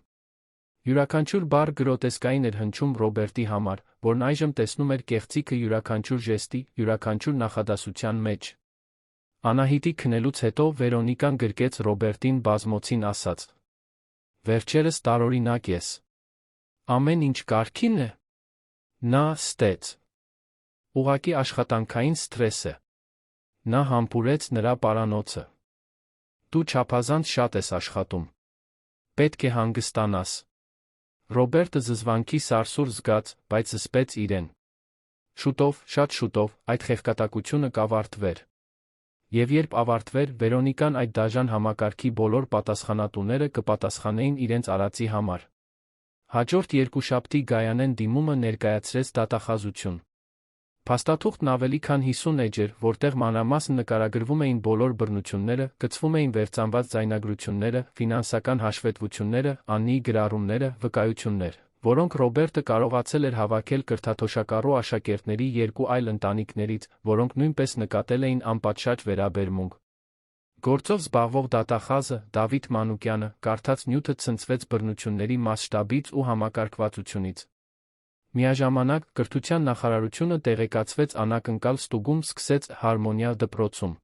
Յուրաքանչյուր բառ գրոտեսկային էր հնչում Ռոբերտի համար, որն այժմ տեսնում էր կեղծիքը յուրաքանչյուր ժեստի, յուրաքանչյուր նախադասության մեջ։ Անահիտի քնելուց հետո Վերոնիկան գրկեց Ռոբերտին բազմոցին ասաց. Վերջերս տարօրինակ ես։ Ամեն ինչ կարգին է։ Նա ստեց։ Ուղղակի աշխատանքային սթրես է։ Նա համբուրեց նրա պարանոցը։ Դու չափազանց շատ ես աշխատում։ Պետք է հանգստանաս։ Ռոբերտը զզվանքի սարսուռ զգաց, բայց զսպեց իրեն։ Շուտով, շատ շուտով, այդ խեղկատակությունը կավարտվեր։ Եվ երբ ավարտվեր, Վերոնիկան այդ դաժան համակարգի բոլոր պատասխանատուները կպատասխանեին իրենց արածի համար։ Հաջորդ երկուշաբթի Գայանեն դիմումը ներկայացրեց դատախազություն։ Փաստաթուղթն ավելի քան 50 էջ էր, որտեղ մանրամասն նկարագրվում էին բոլոր բռնությունները, կցվում էին վերծանված ձայնագրությունները, ֆինանսական հաշվետվությունները, Աննիի գրառումները, վկայություններ, որոնք Ռոբերտը կարողացել էր հավաքել կրթաթոշակառու աշակերտների երկու այլ ընտանիքներից, որոնք նույնպես նկատել էին անպատշաճ վերաբերմունք։ Գործով զբաղվող դատախազը Դավիթ Մանուկյանը կարդաց նյութը ցնցվեց բռնությունների մասշտաբից ու համակարգվածությունից։ Միաժամանակ կրթության նախարարությունը տեղեկացվեց անակնկալ ստուգում սկսեց Հարմոնիա դպրոցում։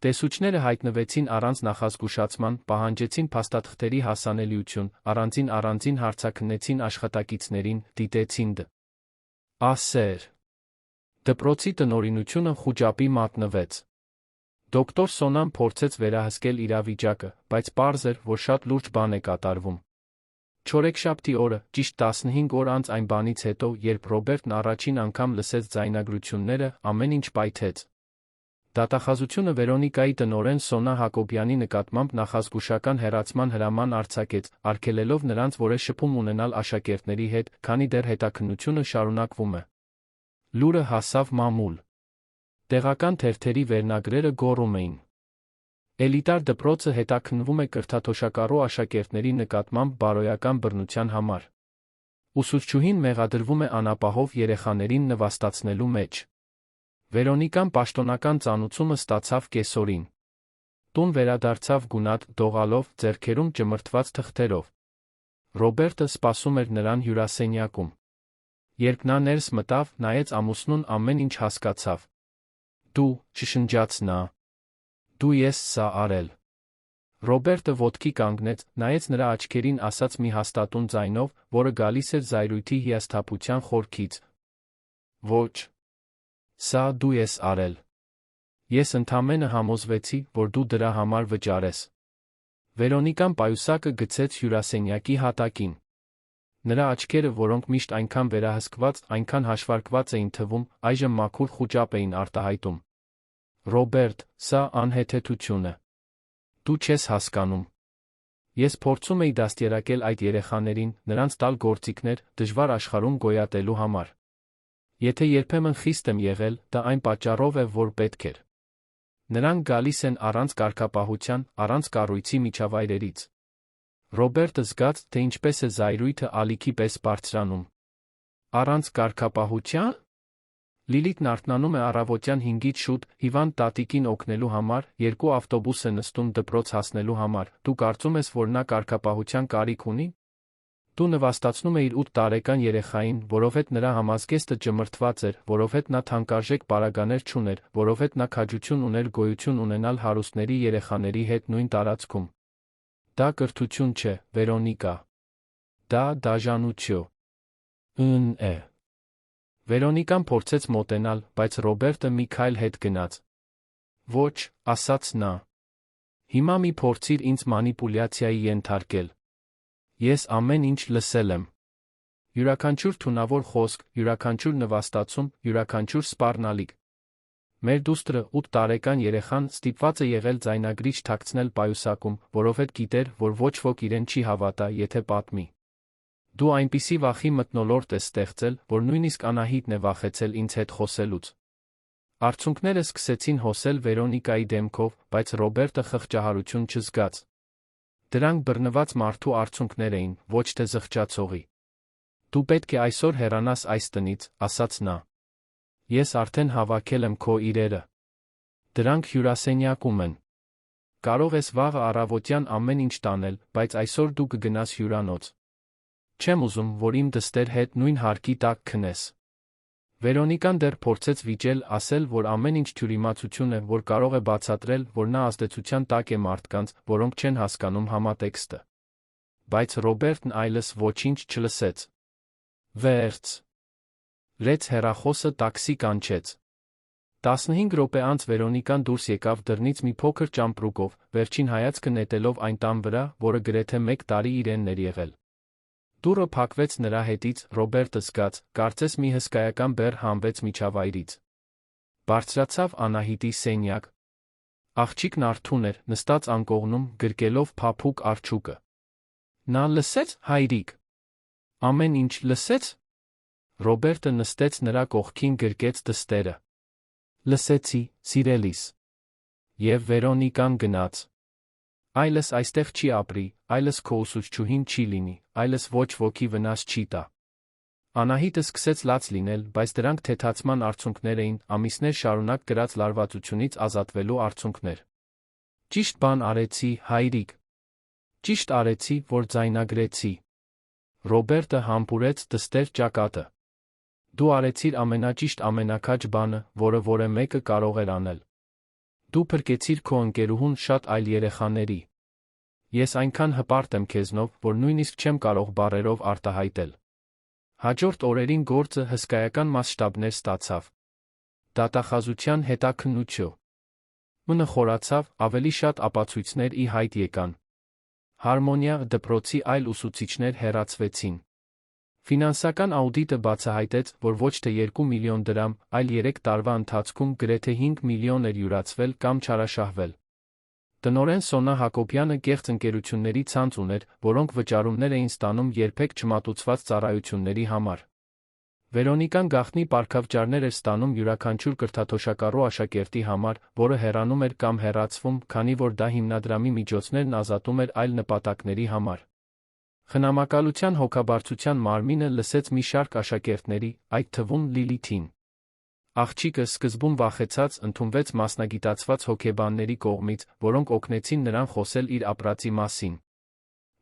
Տեսուչները հայտնվեցին առանց նախազգուշացման, պահանջեցին փաստաթղթերի հասանելիություն, առանձին հարցաքննեցին աշխատակիցներին, դիտեցին Ա.Ս. Դպրոցի տնօրինությունը խուճապի մատնվեց։ Դոկտոր Սոնան փորձեց վերահսկել իրավիճակը, բայց պարզ էր, որ շատ լուրջ բան է կատարվում։ Չորեքշաբթի օրը, ճիշտ 15 օր անց այն բանից հետո, երբ Ռոբերտն առաջին անգամ լսեց ձայնագրությունները, ամեն ինչ պայթեց։ Դատախազությունը Վերոնիկայի տնօրեն Սոնա Հակոբյանի նկատմամբ նախազգուշական հեռացման հրաման արձակեց, արգելելով նրանց որոշ ունենալ աշակերտների հետ, քանի դեռ հետաքննությունը շարունակվում է։ Լուրը հասավ մամուլ։ Տեղական թերթերի վերնագրերը գոռում էին. Էլիտար դպրոցը հետաքննվում է կրթաթոշակառու աշակերտների նկատմամբ բարոյական բռնության համար։ Ուսուցչուհին մեղադրվում է անապահով երեխաներին նվաստացնելու մեջ։ Վերոնիկան պաշտոնական ծանուցումը ստացավ կեսօրին։ Տուն վերադարձավ գունատ, դողալով, ձեռքերում ճմրթված թղթերով։ Ռոբերտը սպասում էր նրան հյուրասենյակում։ Երբ նա ներս մտավ, նայեց ամուսնուն, ամեն ինչ հասկացավ։ Դու, շշնջաց նա։ Դու ես սա արել։ Ռոբերտը ոտքի կանգնեց, նայեց նրա աչքերին, ասաց մի հաստատուն ձայնով, որը գալիս էր զայրույթի հիասթափության խորքից. Ոչ։ Սա դու ես արել։ Ես ընդամենը համոզվեցի, որ դու դրա համար վճարես։ Վերոնիկան պայուսակը գցեց հյուրասենյակի հատակին։ Նրա աչքերը, որոնք միշտ այնքան վերահսկված, այնքան հաշվարկված էին թվում, այժմ մաքուր խուճապ էին արտահայտում։ Ռոբերտ, սա անհեթեթություն է։ Դու չես հասկանում։ Ես փորձում էի դաստիարակել այդ երեխաներին, նրանց տալ գործիքներ, դժվար աշխարհում գոյատելու համար։ Եթե երբեմն խիստ եմ եղել, դա այն պատճառով է, որ պետք էր։ Նրանք գալիս են առանց կարգապահության, առանց կառույցի միջավայրերից։ Ռոբերտը զգաց, թե ինչպես է զայրույթը ալիքի պես բարձրանում։ Առանց կարգապահության։ Լիլիթն արթնանում է առավոտյան 5-ից շուտ, հիվանդ տատիկին օգնելու համար, երկու ավտոբուս է նստում դպրոց հասնելու համար, դու կարծում ես, որ նա կարգապահության կարիք ունի։ Դու նվաստացնում էիր 8 տարեկան երեխային, որովհետև նրա համազգեստը ճմրթված էր, որովհետև նա թանկարժեք պարագաներ չուներ, որովհետև նա քաջություն ուներ գոյություն ունենալ հարուստների երեխաների հետ նույն տարածքում։ Դա կրթություն չէ, Վերոնիկա։ Դա դաժանություն է։ Վերոնիկան փորձեց մոտենալ, բայց Ռոբերտը մի քայլ հետ գնաց։ Ոչ, ասաց նա։ Հիմա մի փորձիր ինձ մանիպուլյացիայի ենթարկել։ Ես ամեն ինչ լսել եմ։ Յուրաքանչյուր թունավոր խոսք, յուրաքանչյուր նվաստացում, յուրաքանչյուր սպառնալիք։ Մեր դուստրը 8 տարեկան երեխան ստիպված է եղել ձայնագրիչ թաքցնել պայուսակում, որովհետև գիտեր, որ ոչ ոք իրեն չի հավատա, եթե պատմի։ Դու այնպիսի վախի մթնոլորտ ես ստեղծել, որ նույնիսկ Անահիտն է վախեցել ինձ հետ խոսելուց։ Արցունքները սկսեցին հոսել Վերոնիկայի դեմքով, բայց Ռոբերտը խղճահարություն չզգաց։ Դրանք բռնված մարդու արցունքներ էին, ոչ թե զղջացողի։ Դու պետք է այսօր հեռանաս այս տնից, ասաց նա։ Ես արդեն հավաքել եմ քո իրերը։ Դրանք հյուրասենյակում են։ Կարող ես վաղը առավոտյան ամեն ինչ տանել, բայց այսօր դու կգնաս հյուրանոց։ Չեմ ուզում, որ իմ դստեր հետ նույն հարկի տակ քնես։ Վերոնիկան դեռ փորձեց վիճել, ասել, որ ամեն ինչ թյուրիմացություն է, որ կարող է բացատրել, որ նա ազդեցության տակ է մարդկանց, որոնք չեն հասկանում համատեքստը։ Բայց Ռոբերտն այլևս ոչինչ չլսեց։ Վերց։ Լեց հեռախոսը տաքսի կանչեց։ 15 րոպե անց Վերոնիկան դուրս եկավ դռնից մի փոքր ճամպրուկով, վերջին հայացքը նետելով այն տան վրա, որը գրեթե 1 տարի իրենն էր եղել։ Դուռը փակվեց նրա հետից, Ռոբերտը զգաց, կարծես մի հսկայական բեռ հանվեց միջավայրից։ Բարձրացավ Անահիտի սենյակ։ Աղջիկն արթուն էր, նստած անկողնում, գրկելով փափուկ արջուկը։ Նա լսեց, հայրիկ։ Ամեն ինչ լսեց։ Ռոբերտը նստեց նրա կողքին, գրկեց դստերը։ Լսեցի, սիրելիս։ Եվ Վերոնիկան գնաց։ Այլս այստեղ չի ապրի, այլս քո ուսուցչուհին չի լինի, այլս ոչ ոքի վնաս չի տա։ Անահիտը սկսեց լաց լինել, բայց դրանք թեթացման արդյունքներ էին, ամիսներ շարունակ կրած լարվածությունից ազատվելու արդյունքներ։ Ճիշտ բան արեցի, հայրիկ։ Ճիշտ արեցի, որ ձայնագրեցի։ Ռոբերտը համբուրեց դստեր ճակատը։ Դու արեցիր ամենաճիշտ ամենաքաջ բանը, որը որը մեկը կարող էր անել։ Դու փրկեցիր քո ընկերուհուն շատ այլ երեխաների։ Ես այնքան հպարտ եմ քեզնով, որ նույնիսկ չեմ կարող բառերով արտահայտել։ Հաջորդ օրերին գործը հսկայական մասշտաբներ ստացավ։ Դատախազության հետաքննություն։ Մնը խորացավ, ավելի շատ ապացույցներ ի հայտ եկան։ Հարմոնիա դպրոցի այլ ուսուցիչներ հեռացվեցին։ Ֆինանսական աուդիտը բացահայտեց, որ ոչ թե 2 միլիոն դրամ, այլ 3 տարվա ընթացքում գրեթե 5 միլիոն էր յուրացվել կամ չարաշահվել։ Տնօրեն Սոնա Հակոբյանը կեղծ ընկերությունների ցանց ուներ, որոնք վճարումներ էին ստանում երբեք չմատուցված ծառայությունների համար։ Վերոնիկան գաղտնի պարգավճարներ էր ստանում յուրաքանչյուր կրթաթոշակառու աշակերտի համար, որը հեռանում էր կամ հեռացվում, քանի որ դա հիմնադրամի միջոցներն ազատում էր այլ նպատակների համար։ Խնամակալության հոգաբարձության մարմինը լսեց մի շարք աշակերտների, այդ թվում Լիլիթին։ Աղջիկը սկզբում վախեցած ընդունվեց մասնագիտացված հոգեբանների կողմից, որոնք օգնեցին նրան խոսել իր ապրածի մասին։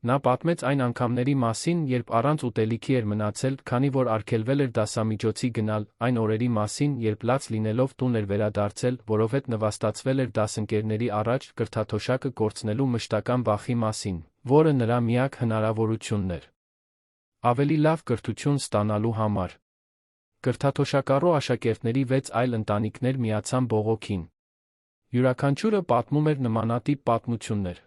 Նա պատմեց այն անգամների մասին, երբ առանց ուտելիքի էր մնացել, քանի որ արգելվել էր դասամիջոցի գնալ, այն օրերի մասին, երբ լաց լինելով տուն էր վերադարձել, որովհետև նվաստացվել էր դասընկերների առաջ կրթաթոշակը կորցնելու մշտական վախի մասին, որը նրա միակ հնարավորությունն էր ավելի լավ կրթություն ստանալու համար։ Կրթաթոշակառու աշակերտների 6 այլ ընտանիքներ միացան բողոքին։ Յուրաքանչյուրը պատմում էր նմանատիպ պատմություններ։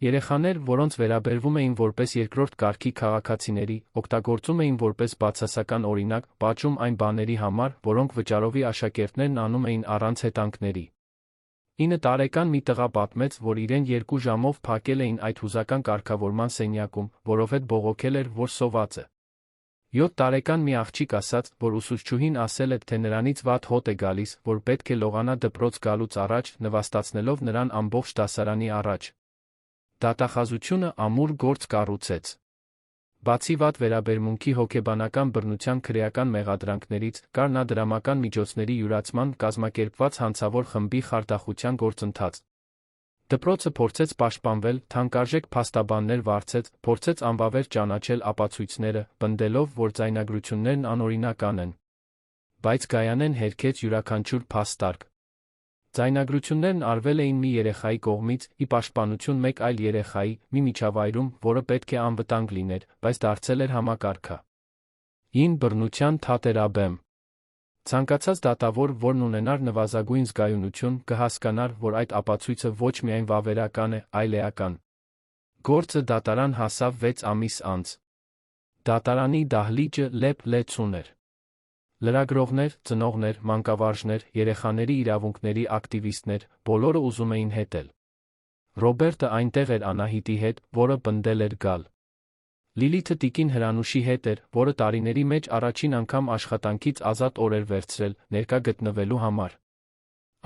Երեխաներ, որոնց վերաբերվում էին որպես երկրորդ կարգի քաղաքացիների, օգտագործում էին որպես բացասական օրինակ, պատժում այն բաների համար, որոնք վճարովի աշակերտներն անում էին առանց հետանքների։ 9 տարեկան մի տղա պատմեց, որ իրեն 2 ժամով փակել էին այդ հուզական կարգավորման սենյակում, որովհետև բողոքել էր, որ սոված է։ 7 տարեկան մի աղջիկ ասաց, որ ուսուցչուհին ասել է, թե նրանից վատ հոտ է գալիս, որ պետք է լողանա դպրոց գալուց առաջ, նվաստացնելով նրան ամբողջ դասարանի առաջ։ Դատախազությունը ամուր գործ կառուցեց։ Բացի վատ վերաբերմունքի հոգեբանական բռնության քրեական մեղադրանքներից, կար նա դրամական միջոցների յուրացման կազմակերպված հանցավոր խմբի խարդախության գործընթաց։ Դպրոցը փորձեց պաշտպանվել, թանկարժեք փաստաբաններ վարձեց, փորձեց անվավեր ճանաչել ապացույցները, պնդելով, որ ձայնագրություններն անօրինական են։ Բայց Գայանեն հերքեց յուրաքանչյուր փաստարկ։ Ձայնագրություններն արվել էին մի երեխայի կողմից, ի պաշտպանություն մեկ այլ երեխայի, մի միջավայրում, որը պետք է անվտանգ լիներ, բայց դարձել էր համակարգը։ Ին բռնության թատերաբեմ։ Ցանկացած դատավոր, որն ունենար նվազագույն զգայունություն, կհասկանար, որ այդ ապացույցը ոչ միայն վավերական է, այլ էական։ Գործը դատարան հասավ 6 ամիս անց։ Դատարանի դահլիճը լեփ-լեցուն էր։ Լրագրողներ, ծնողներ, մանկավարժներ, երեխաների իրավունքների ակտիվիստներ, բոլորը ուզում էին հետել։ Ռոբերտը այնտեղ էր Անահիտի հետ, որը պնդել էր գալ։ Լիլիթը տիկին Հրանուշի հետ էր, որը տարիների մեջ առաջին անգամ աշխատանքից ազատ օր էր վերցրել, ներկա գտնվելու համար։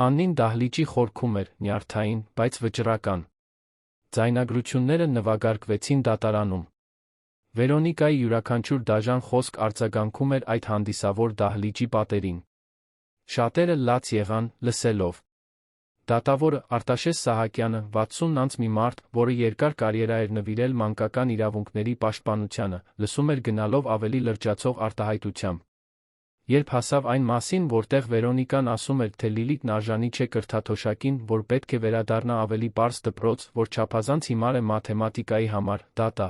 Աննին դահլիճի խորքում էր, նյարդային, բայց վճռական։ Ձայնագրությունները նվագարկվեցին դատարանում։ Վերոնիկայի յուրաքանչյուր դաժան խոսք արձագանքում էր այդ հանդիսավոր դահլիճի պատերին։ Շատերը լաց եղան, լսելով։ Դատավորը Արտաշես Սահակյանը 60 անց մի մարդ, որը երկար կարիերա էր նվիրել մանկական իրավունքների պաշտպանությանը, լսում էր գնալով ավելի լրջացող արտահայտությամբ։ Երբ հասավ այն մասին, որտեղ Վերոնիկան ասում էր, թե Լիլիթն արժանի չէ կրթաթոշակին, որ պետք է վերադառնա ավելի պարզ դպրոց, որ չափազանց հիմար է մաթեմատիկայի համար, դատա,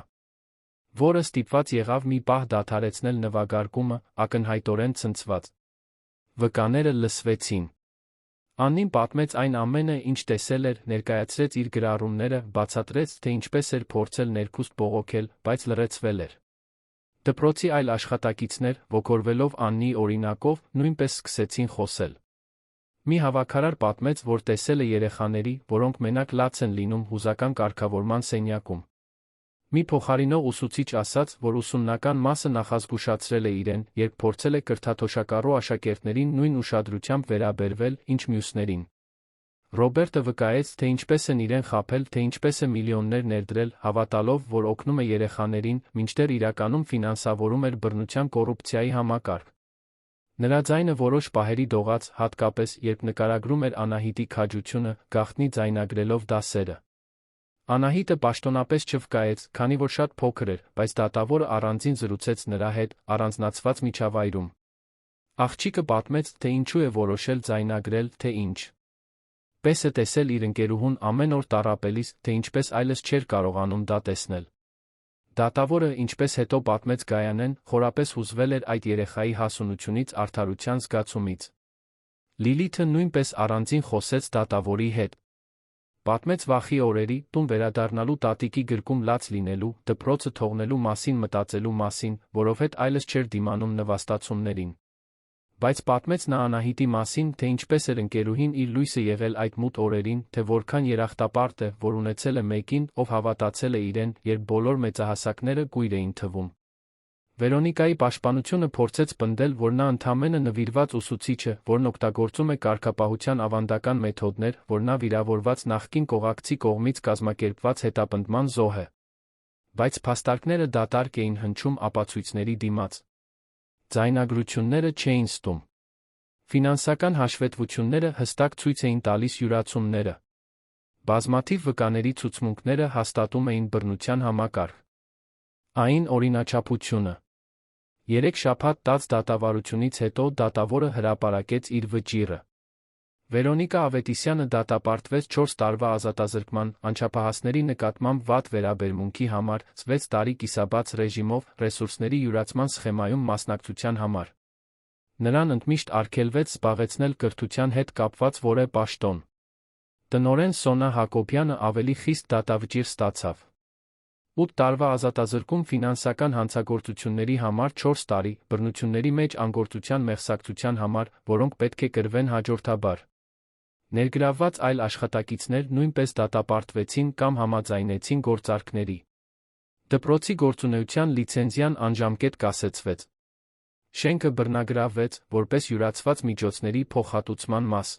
որը ստիպված եղավ մի պահ դադարեցնել նվագարկումը, ակնհայտորեն ցնցված։ Վկաները լսվեցին։ Աննին պատմեց այն ամենը, ինչ տեսել էր, ներկայացրեց իր գրառումները, բացատրեց, թե ինչպես էր փորձել ներքուստ բողոքել, բայց լռեցվել էր։ Դպրոցի այլ աշխատակիցներ, ոգորվելով Աննիի օրինակով, նույնպես սկսեցին խոսել։ Մի հավաքարար պատմեց, որ տեսել է երեխաների, որոնք մենակ լաց են լինում հուզական կարգավորման սենյակում։ Մի փոխարինող ուսուցիչ ասաց, որ ուսումնական մասը նախազգուշացրել է իրեն, երբ փորձել է կրթաթոշակառու աշակերտներին նույն ուշադրությամբ վերաբերվել, ինչ մյուսներին։ Ռոբերտը վկայեց, թե ինչպես են իրեն խաբել, թե ինչպես է միլիոններ ներդրել, հավատալով, որ օգնում է երեխաներին, մինչդեռ իրականում ֆինանսավորում էր բռնության կոռուպցիայի համակարգ։ Նրա ձայնը որոշ պահերի դողաց, հատկապես, երբ նկարագրում էր Անահիտի քաջությունը, գաղտնի ձայնագրելով դասերը։ Անահիտը պաշտոնապես չվկայեց, քանի որ շատ փոքր էր, բայց դատավորը առանձին զրուցեց նրա հետ, առանձնացված միջավայրում։ Աղջիկը պատմեց, թե ինչու է որոշել ձայնագրել, թե ինչ պես է տեսել իր ընկերուհուն ամեն օր տառապելիս, թե ինչպես այլս չէր կարողանում դա տեսնել։ Դատավորը, ինչպես հետո պատմեց Գայանեն, խորապես հուզվել էր այդ երեխայի հասունությունից, արդարության զգացումից։ Լիլիթը նույնպես առանձին խոսեց դատավորի հետ։ Պատմեց վախի օրերի, տուն վերադառնալու տատիկի գրկում լաց լինելու, դպրոցը թողնելու մասին մտածելու մասին, որովհետև այլս չէր դիմանում նվաստացումներին։ Բայց պատմեց նա Անահիտի մասին, թե ինչպես էր ընկերուհին իր լույսը եղել այդ մութ օրերին, թե որքան երախտապարտ է, որ ունեցել է մեկին, ով հավատացել է իրեն, երբ բոլոր մեծահասակները կույր էին թվում։ Վերոնիկայի պաշտպանությունը փորձեց պնդել, որ նա ընդամենը նվիրված ուսուցիչ է, որն օգտագործում է կարգապահության ավանդական մեթոդներ, որ նա վիրավորված նախկին կողակցի կողմից կազմակերպված հետապնդման զոհ է։ Բայց փաստարկները դատարկ էին հնչում ապացույցների դիմաց։ Ձայնագրությունները չէին ստում։ Ֆինանսական հաշվետվությունները հստակ ցույց էին տալիս յուրացումները։ Բազմաթիվ վկաների ցուցմունքները հաստատում էին բռնության համակարգ։ Այն օրինաչափությունը։ 3 շաբաթ տաց դատավարությունից հետո դատավորը հրապարակեց իր վճիռը։ Վերոնիկա Ավետիսյանը դատապարտվեց 4 տարվա ազատազրկման, անչափահասների նկատմամբ վատ վերաբերմունքի համար, 6 տարի կիսաբաց ռեժիմով, ռեսուրսների յուրացման սխեմայում մասնակցության համար։ Նրան ընդմիշտ արգելվեց զբաղեցնել կրթության հետ կապված որևէ պաշտոն։ Տնօրեն Սոնա Հակոբյանը ավելի խիստ դատավճիռ ստացավ։ 8 տարվա ազատազրկում ֆինանսական հանցագործությունների համար 4 տարի, բռնությունների մեջ անգործության մեղսակցության համար, որոնք պետք է կրվեն հաջորդաբար։ Ներգրավված այլ աշխատակիցներ նույնպես դատապարտվեցին կամ համաձայնեցին գործարքների։ Դպրոցի գործունեության լիցենզիան անժամկետ կասեցվեց։ Շենքը բռնագրավվեց, որպես յուրացված միջոցների փոխհատուցման մաս։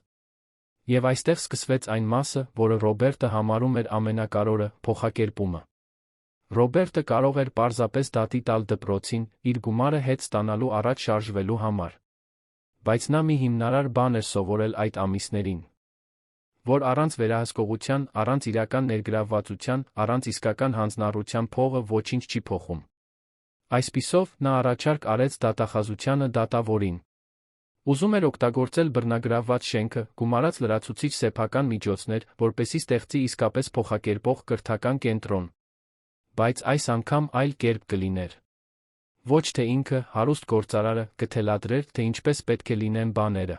Եվ այստեղ սկսվեց այն մասը, որը Ռոբերտը համարում էր ամենակարևորը՝ փոխակերպումը։ Ռոբերտը կարող էր պարզապես դատի տալ դպրոցին, իր գումարը հետ ստանալու առաջ շարժվելու համար։ Բայց նա մի հիմնարար բան էր սովորել այդ ամիսներին, որ առանց վերահսկողության, առանց իրական ներգրավվածության, առանց իսկական հանձնառության փողը ոչինչ չի փոխում։ Այսպիսով, նա առաջարկ արեց դատախազությանը դատավորին։ Ուզում էր օգտագործել բռնագրավված շենքը, գումարած լրացուցիչ սեփական միջոցներ, որպեսզի ստեղծի իսկապես փոխակերպող կրթական կենտրոն։ Բայց այս անգամ այլ կերպ կլիներ։ Ոչ թե ինքը, հարուստ գործարարը, կթելադրեր, թե ինչպես պետք է լինեն բաները։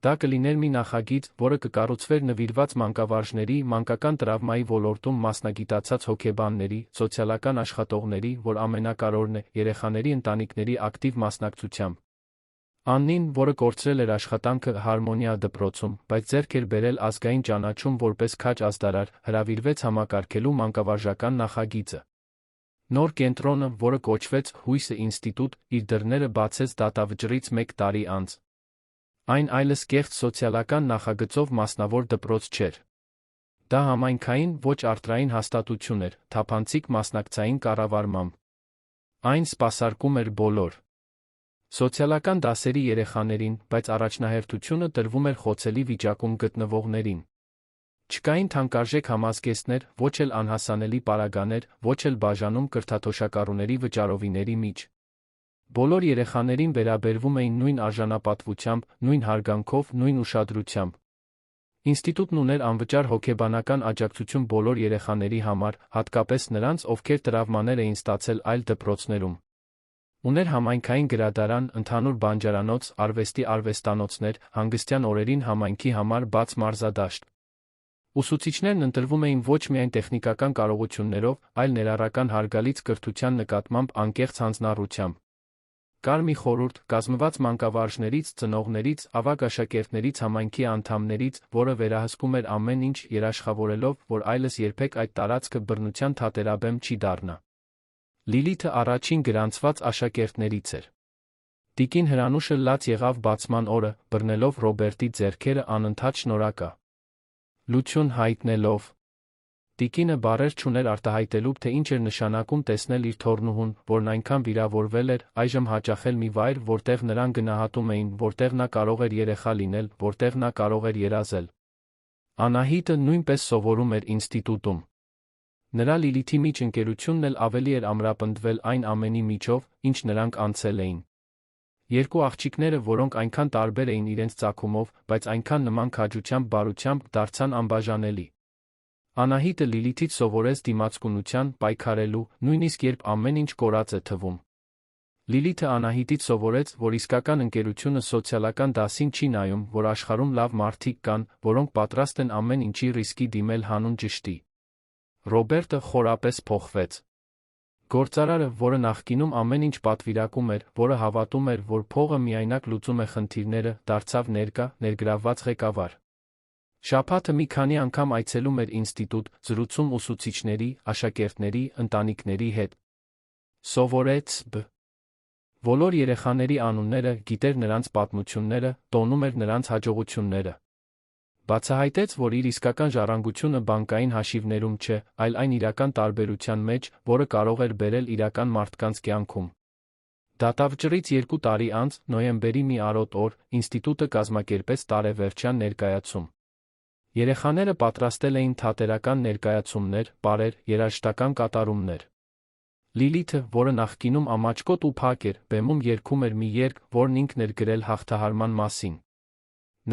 Դա կլիներ մի նախագիծ, որը կկառուցվեր նվիրված մանկավարժների, մանկական տրավմայի ոլորտում մասնագիտացած հոգեբանների, սոցիալական աշխատողների, որ ամենակարևորն է, երեխաների ընտանիքների ակտիվ մասնակցությամբ։ Աննին, որը կորցրել էր աշխատանքը Հարմոնիա դպրոցում, բայց ձեռք էր բերել ազգային ճանաչում որպես քաջ ազդարար, հրավիրվեց համակարգելու մանկավարժական նախագիծը։ Նոր կենտրոնը, որը կոչվեց Հույսը ինստիտուտ, իր դռները բացեց դատավճռից 1 տարի անց։ Այն այլս կեղծ սոցիալական նախագծով մասնավոր դպրոց չէր։ Դա համայնքային, ոչ արտրային հաստատություն էր, թափանցիկ մասնակցային կառավարմամբ։ Այն սպասարկում էր բոլոր սոցիալական դասերի երեխաներին, բայց առաջնահերթությունը տրվում էր խոցելի վիճակում գտնվողներին։ Չկային թանկարժեք համազգեստներ, ոչ էլ անհասանելի պարագաներ, ոչ էլ բաժանում կրթաթոշակառուների վճարովիների միջ։ Բոլոր երեխաներին վերաբերվում էին նույն արժանապատվությամբ, նույն հարգանքով, նույն ուշադրությամբ։ Ինստիտուտն ուներ անվճար հոգեբանական աջակցություն բոլոր երեխաների համար, հատկապես նրանց, ովքեր տրավմաներ էին ստացել այլ դպրոցներում։ Ուներ համայնքային գրադարան, ընդհանուր բանջարանոց, արվեստի արվեստանոցներ, հանգստյան օրերին համայնքի համար բաց մարզադաշտ։ Ուսուցիչներն ընտրվում էին ոչ միայն տեխնիկական կարողություններով, այլ ներառական հարգալից կրթության նկատմամբ անկեղծ հանձնառությամբ։ Կար մի խորհուրդ, կազմված մանկավարժներից, ծնողներից, ավագ աշակերտներից, համայնքի անդամներից, որը վերահսկում էր ամեն ինչ, երաշխավորելով, որ այլս երբեք այդ տարածքը բռնության թատերաբեմ չի դառնա։ Լիլիթը առաջին գրանցված աշակերտներից էր։ Տիկին Հրանուշը լաց եղավ բացման օրը, բռնելով Ռոբերտի ձեռքերը անընդհատ շնորհակալություն հայտնելով։ Տիկինը բառեր չուներ արտահայտելու, թե ինչ էր նշանակում տեսնել իր թոռնուհուն, որն այնքան վիրավորվել էր, այժմ հաճախել մի վայր, որտեղ նրան գնահատում էին, որտեղ նա կարող էր երեխա լինել, որտեղ նա կարող էր երազել։ Անահիտը նույնպես սովորում էր ինստիտուտում։ Նրա Լիլիթի միջ ընկերությունն էլ ավելի էր ամրապնդվել այն ամենի միջով, ինչ նրանք անցել էին։ Երկու աղջիկները, որոնք այնքան տարբեր էին իրենց ծագումով, բայց այնքան նման քաջությամբ, բարությամբ, դարձան անբաժանելի։ Անահիտը Լիլիթից սովորեց դիմացկունության, պայքարելու, նույնիսկ երբ ամեն ինչ կորած է թվում։ Լիլիթը Անահիտից սովորեց, որ իսկական ընկերությունը սոցիալական դասին չի նայում, որ աշխարհում լավ մարդիկ կան, որոնք պատրաստ են ամեն ինչի ռիսկի դիմել հանուն ճշտի։ Ռոբերտը խորապես փոխվեց։ Գործարարը, որը նախկինում ամեն ինչ պատվիրակում էր, որը հավատում էր, որ փողը միայնակ լուծում է խնդիրները, դարձավ ներգրավված ղեկավար։ Շաբաթը մի քանի անգամ այցելում էր ինստիտուտ, զրուցում ուսուցիչների, աշակերտների, ընտանիքների հետ։ Սովորեց բոլոր երեխաների անունները, գիտեր նրանց պատմությունները, տոնում էր նրանց հաջողությունները։ Բացահայտեց, որ իր իսկական ժառանգությունը բանկային հաշիվներում չէ, այլ այն իրական տարբերության մեջ, որը կարող էր բերել իրական մարդկանց կյանքում։ Դատավճռից 2 տարի անց, նոյեմբերի մի արոտ օր, ինստիտուտը կազմակերպեց տարեվերջյան ներկայացում։ Երեխաները պատրաստել էին թատերական ներկայացումներ, պարեր, երաժշտական կատարումներ։ Լիլիթը, որը նախկինում ամաչկոտ ու փակ էր, բեմում երգում էր մի երգ, որն ինքն էր գրել հաղթահարման մասին։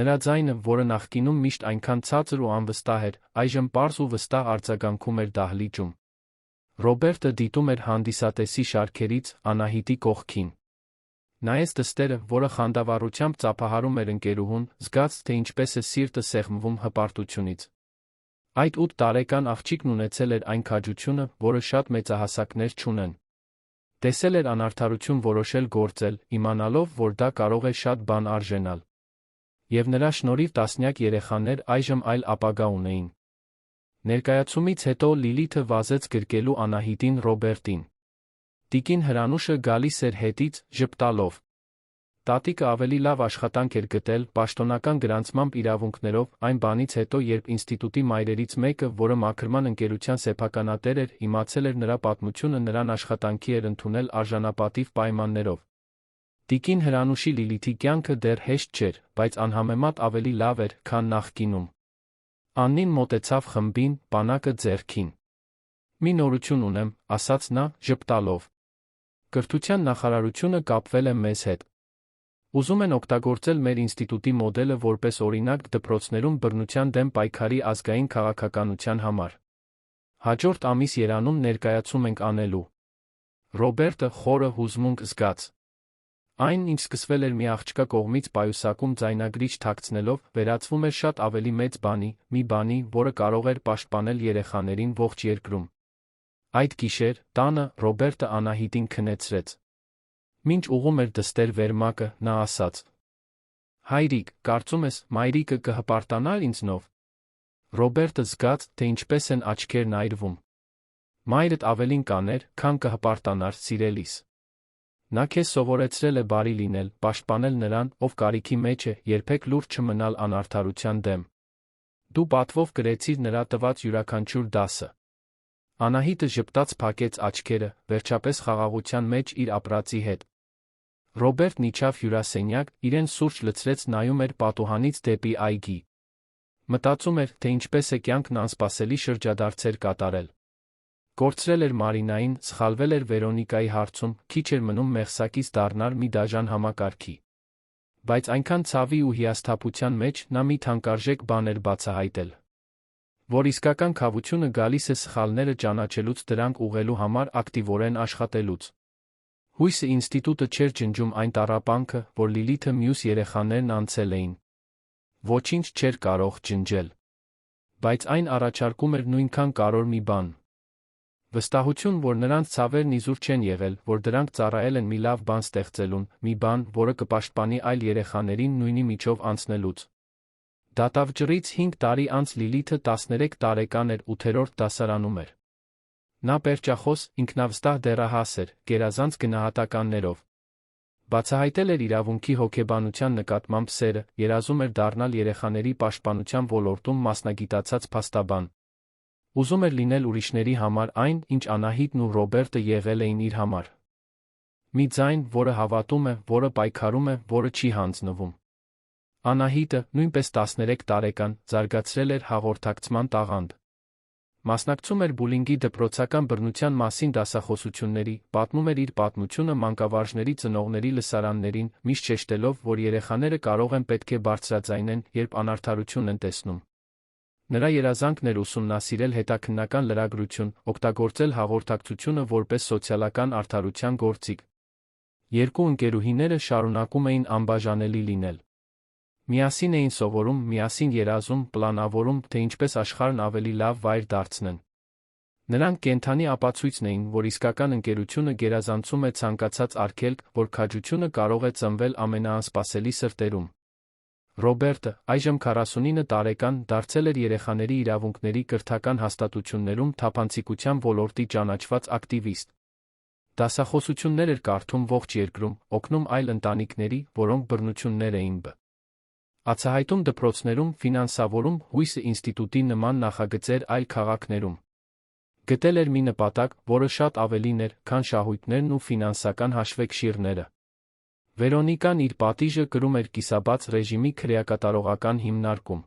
Նրա ձայնը, որը նախկինում միշտ այնքան ցածր ու անվստահ էր, այժմ պարզ ու վստահ արձագանքում էր դահլիճում։ Ռոբերտը դիտում էր հանդիսատեսի շարքերից Անահիտի կողքին։ Նայեց դստերը, որը խանդավառությամբ ծափահարում էր ընկերուհուն, զգաց, թե ինչպես է սիրտը սեղմվում հպարտությունից։ Այդ 8 տարեկան աղջիկն ունեցել էր այն քաջությունը, որը շատ մեծահասակներ չունեն։ Տեսել էր անարդարություն որոշել գործել, իմանալով, որ դա կարող է շատ բան արժենալ։ Եվ նրա շնորհիվ տասնյակ երեխաներ այժմ այլ ապագա ունեին։ Ներկայացումից հետո Լիլիթը վազեց գրկելու Անահիտին Ռոբերտին։ Տիկին Հրանուշը գալիս էր հետից, ժպտալով։ Տատիկը ավելի լավ աշխատանք էր գտել, պաշտոնական գրանցմամբ իրավունքներով, այն բանից հետո, երբ ինստիտուտի մայրերից մեկը, որը մաքրման ընկերության սեփականատեր էր, իմացել էր նրա պատմությունը, նրան աշխատանքի էր ընդունել արժանապատիվ պայմաններով։ Տիկին Հրանուշի Լիլիթի կյանքը դեռ հեշտ չէր, բայց անհամեմատ ավելի լավ էր, քան նախկինում։ Աննին մոտեցավ խմբին, բանակը ձեռքին։ Մի նորություն ունեմ, ասաց նա, ժպտալով։ Կրթության նախարարությունը կապվել է մեզ հետ։ Ուզում են օգտագործել մեր ինստիտուտի մոդելը որպես օրինակ դպրոցներում բռնության դեմ պայքարի ազգային քաղաքականության համար։ Հաջորդ ամիս Երանում ներկայացում ենք անելու։ Ռոբերտը խորը հուզմունք զգաց։ Այն, ինչ սկսվել էր մի աղջկա կողմից պայուսակում ձայնագրիչ թաքցնելով, վերածվում էր շատ ավելի մեծ բանի, մի բանի, որը կարող էր պաշտպանել երեխաներին ողջ երկրում։ Այդ գիշեր, տանը, Ռոբերտը Անահիտին քնեցրեց։ Մինչ ուղում էր դստեր վերմակը, նա ասաց. Հայրիկ, կարծում ես, մայրիկը կհպարտանար ինձնով։ Ռոբերտը զգաց, թե ինչպես են աչքերն այրվում։ Մայրդ ավելին կաներ, քան կհպարտանար, սիրելիս։ Նա քեզ սովորեցրել է բարի լինել, պաշտպանել նրան, ով կարիքի մեջ է, երբեք լուրջ չմնալ անարդարության դեմ։ Դու պատվով կրեցիր նրա տված յուրաքանչյուր դասը։ Անահիտը ժպտաց փակեց աչքերը, վերջապես խաղաղության մեջ իր ապրածի հետ։ Ռոբերտն իջավ հյուրասենյակ, իրեն սուրճ լցրեց, նայում էր պատուհանից դեպի այգի։ Մտածում էր, թե ինչպես է կյանքն անսպասելի շրջադարձեր կատարել։ Կորցրել էր Մարինային, սխալվել էր Վերոնիկայի հարցում, քիչ էր մնում մեղսակից դառնար մի դաժան համակարգի։ Բայց այնքան ցավի ու հիասթափության մեջ նա մի թանկարժեք բան էր բացահայտել։ Որ իսկական քավությունը գալիս է սխալները ճանաչելուց, դրանք ուղղելու համար ակտիվորեն աշխատելուց։ Հույսը ինստիտուտը չէր ջնջում այն տառապանքը, որ Լիլիթը մյուս երեխաներն անցել էին։ Ոչինչ չէր կարող ջնջել։ Բայց այն առաջարկում էր նույնքան կարևոր մի բան. վստահություն, որ նրանց ցավերն իզուր չեն եղել, որ դրանք ծառայել են մի լավ բան ստեղծելուն, մի բան, որը կպաշտպանի այլ երեխաներին նույնի միջով անցնելուց։ Դատավճռից 5 տարի անց Լիլիթը 13 տարեկան էր, 8-րդ դասարանում էր։ Նա պերճախոս, ինքնավստահ դեռահաս էր, գերազանց գնահատականներով։ Բացահայտել էր իրավունքի հոգեբանության նկատմամբ սերը, երազում էր դառնալ երեխաների պաշտպանության ոլորտում մասնագիտացած փաստաբան։ Ուզում էր լինել ուրիշների համար այն, ինչ Անահիտն ու Ռոբերտը եղել էին իր համար։ Մի ձայն, որը հավատում է, որը պայքարում է, որը չի հանձնվում։ Անահիտը, նույնպես 13 տարեկան, զարգացրել էր հաղորդակցման տաղանդ։ Մասնակցում էր բուլինգի դպրոցական բռնության մասին դասախոսությունների, պատմում էր իր պատմությունը մանկավարժների ծնողների լսարաններին, միշտ շեշտելով, որ երեխաները կարող են պետք է բարձրաձայնեն, երբ անարդարություն են տեսնում։ Նրա երազանքն էր ուսումնասիրել հետաքննական լրագրություն, օգտագործել հաղորդակցությունը որպես սոցիալական արդարության գործիք։ Երկու ընկերուհիները շարունակում էին անբաժանելի լինել։ Միասին էին սովորում, միասին երազում, պլանավորում, թե ինչպես աշխարհն ավելի լավ վայր դարձնեն։ Նրանք կենդանի ապացույցն էին, որ իսկական ընկերությունը գերազանցում է ցանկացած արգելք, որ քաջությունը կարող է ծնվել ամենաանսպասելի սրտերում։ Ռոբերտը, այժմ 49 տարեկան, դարձել էր երեխաների իրավունքների կրթական հաստատություններում թափանցիկության ոլորտի ճանաչված ակտիվիստ։ Դասախոսություններ էր կարդում ողջ երկրում, օգնում այլ ընտանիքների, որոնք բռնություններ էին բացահայտում դպրոցներում, ֆինանսավորում հույսը ինստիտուտի նման նախագծեր այլ քաղաքներում։ Գտել էր մի նպատակ, որը շատ ավելին էր, քան շահույթներն ու ֆինանսական հաշվեկշիռները։ Վերոնիկան իր պատիժը կրում էր կիսաբաց ռեժիմի քրեակատարողական հիմնարկում։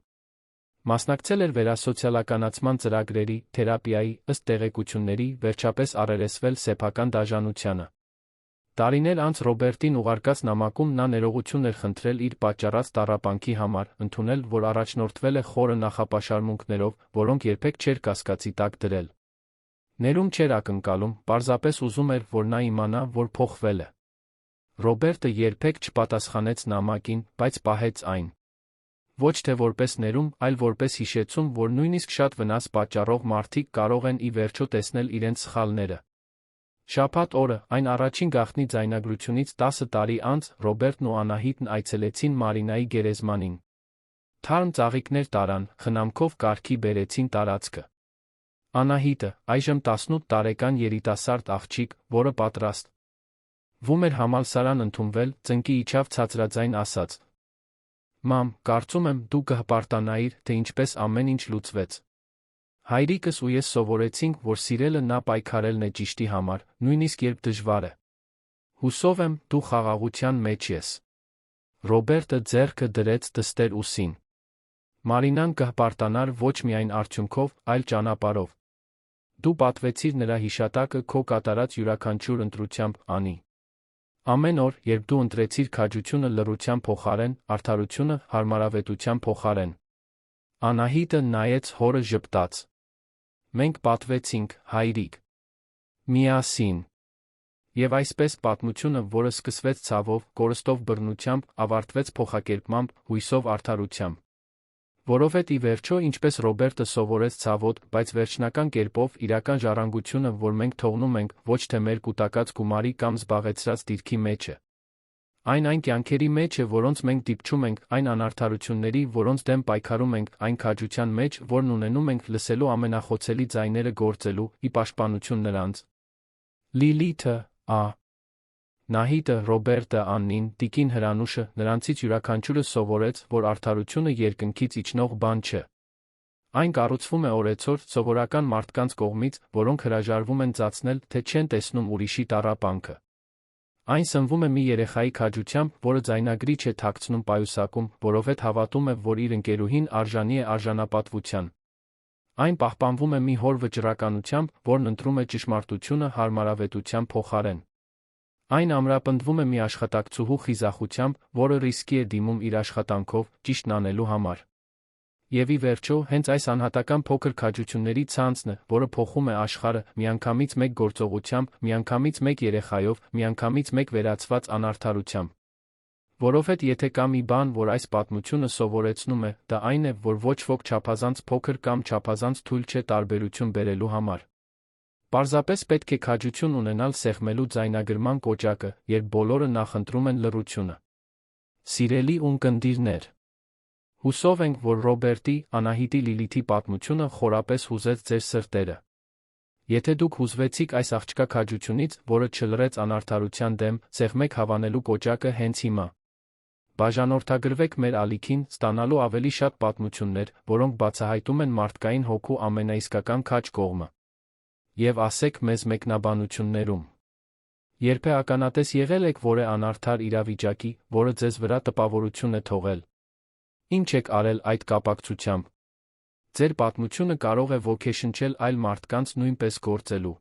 Մասնակցել էր վերասոցիալականացման ծրագրերի, թերապիայի, ըստ տեղեկությունների, վերջապես առերեսվել սեփական դաժանությանը։ Տարիներ անց Ռոբերտին ուղարկած նամակում նա ներողություն էր խնդրել իր պատճառած տառապանքի համար, ընդունել, որ առաջնորդվել է խորը նախապաշարմունքներով, որոնք երբեք չէր կասկածի տակ դրել։ Ներում չէր ակնկալում, պարզապես ուզում էր, որ նա իմանա, որ փոխվել է։ Ռոբերտը երբեք չպատասխանեց նամակին, բայց պահեց այն։ Ոչ թե որպես ներում, այլ որպես հիշեցում, որ նույնիսկ շատ վնաս պատճառող մարդիկ կարող են ի վերջո տեսնել իրենց սխալները։ Շաբաթ օրը, այն առաջին գաղտնի ձայնագրությունից 10 տարի անց, Ռոբերտն ու Անահիտն այցելեցին Մարինայի գերեզմանին։ Թարմ ծաղիկներ տարան, խնամքով կարգի բերեցին տարածքը։ Անահիտը, այժմ 18 տարեկան երիտասարդ աղջիկ, որը պատրաստվում էր համալսարան ընդունվել, ծնկի իջավ ցածրաձայն ասաց. «Մամ, կարծում եմ, դու կհպարտանայիր, թե ինչպես ամեն ինչ լուծվեց։ Հայրիկս ու ես սովորեցինք, որ սիրելը նա պայքարելն է ճիշտի համար, նույնիսկ երբ դժվար է։ Հուսով եմ, դու խաղաղության մեջ ես»։ Ռոբերտը ձեռքը դրեց դստեր ուսին։ Մարինան կհպարտանար ոչ միայն արդյունքով, այլ ճանապարհով։ Դու պատվեցիր նրա հիշատակը քո կատարած յուրաքանչյուր ընտրությամբ, Անի։ Ամեն օր, երբ դու ընտրեցիր քաջությունը լռության փոխարեն, արդարությունը հարմարավետության փոխարեն։ Անահիտը նայեց հորը ժպտաց։ Մենք պատվեցինք, հայրիկ։ Միասին։ Եվ այսպես պատմությունը, որը սկսվեց ցավով, կորստով բռնությամբ, ավարտվեց փոխակերպմամբ, հույսով արդարությամբ։ Որովհետև ի վերջո, ինչպես Ռոբերտը սովորեց ցավոտ, բայց վերջնական կերպով, իրական ժառանգությունը, որ մենք թողնում ենք, ոչ թե մեր կուտակած գումարի կամ զբաղեցրած դիրքի մեջ է։ Այն կյանքերի մեջ է, որոնց մենք դիպչում ենք, այն անարդարությունների, որոնց դեմ պայքարում ենք, այն քաջության մեջ, որն ունենում ենք լսելու ամենախոցելի ձայները գործելու, ի պաշտպանություն նրանց։ Լիլիթը, Նահիտը, Ռոբերտը, Աննին, տիկին Հրանուշը, նրանցից յուրաքանչյուրը սովորեց, որ արդարությունը երկնքից իջնող բան չէ։ Այն կառուցվում է օրեցօր, սովորական մարդկանց կողմից, որոնք հրաժարվում են ծածնել, թե չեն տեսնում ուրիշի տառապանքը։ Այն սնվում է մի երեխայի քաջությամբ, որը ձայնագրի չէ թաքցնում պայուսակում, որովհետև հավատում է, որ իր ընկերուհին արժանի է արժանապատվության։ Այն պահպանվում է մի հոր վճռականությամբ, որն ընտրում է ճշմարտությունը հարմարավետության փոխարեն։ Այն ամրապնդվում է մի աշխատակցուհու խիզախությամբ, որը ռիսկի է դիմում իր աշխատանքով, ճիշտն անելու համար։ Եվ ի վերջո, հենց այս անհատական փոքր քաջությունների ցանցն է, որը փոխում է աշխարհը, միանգամից մեկ գործողությամբ, միանգամից մեկ երեխայով, միանգամից մեկ վերացված անարդարությամբ։ Որովհետև եթե կա մի բան, որ այս պատմությունը սովորեցնում է, դա այն է, որ ոչ ոք չափազանց փոքր կամ չափազանց թույլ չէ տարբերություն բերելու համար։ Պարզապես պետք է քաջություն ունենալ սեղմելու ձայնագրման կոճակը, երբ բոլորը նախընտրում են լռությունը։ Սիրելի ունկնդիրներ, հուսով ենք, որ Ռոբերտի, Անահիտի, Լիլիթի պատմությունը խորապես հուզեց ձեր սրտերը։ Եթե դուք հուզվեցիք այս աղջկա քաջությունից, որը չլռեց անարդարության դեմ, սեղմեք հավանելու կոճակը հենց հիմա։ Բաժանորդագրվեք մեր ալիքին, ստանալու ավելի շատ պատմություններ, որոնք բացահայտում են մարդկային հոգու ամենաիսկական քաջ կողմը։ Եվ ասեք մեզ մեկնաբանություններում. երբ է ականատես եղել եք որևէ անարդար իրավիճակի, որը ձեզ վրա տպավորություն է թողել։ Ինչ եք արել այդ կապակցությամբ։ Ձեր պատմությունը կարող է ոգեշնչել այլ մարդկանց նույնպես գործելու։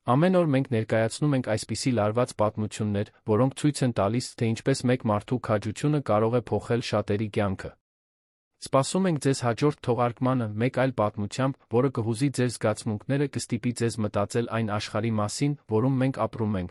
Ամեն օր մենք ներկայացնում ենք այսպիսի լարված պատմություններ, որոնք ցույց են տալիս, թե ինչպես մեկ մարդու քաջությունը կարող է փոխել շատերի կյանքը։ Սպասում ենք ձեզ հաջորդ թողարկմանը մեկ այլ պատմությամբ, որը կհուզի ձեր զգացմունքները, կստիպի ձեզ մտածել այն աշխարհի մասին, որում մենք ապրում ենք,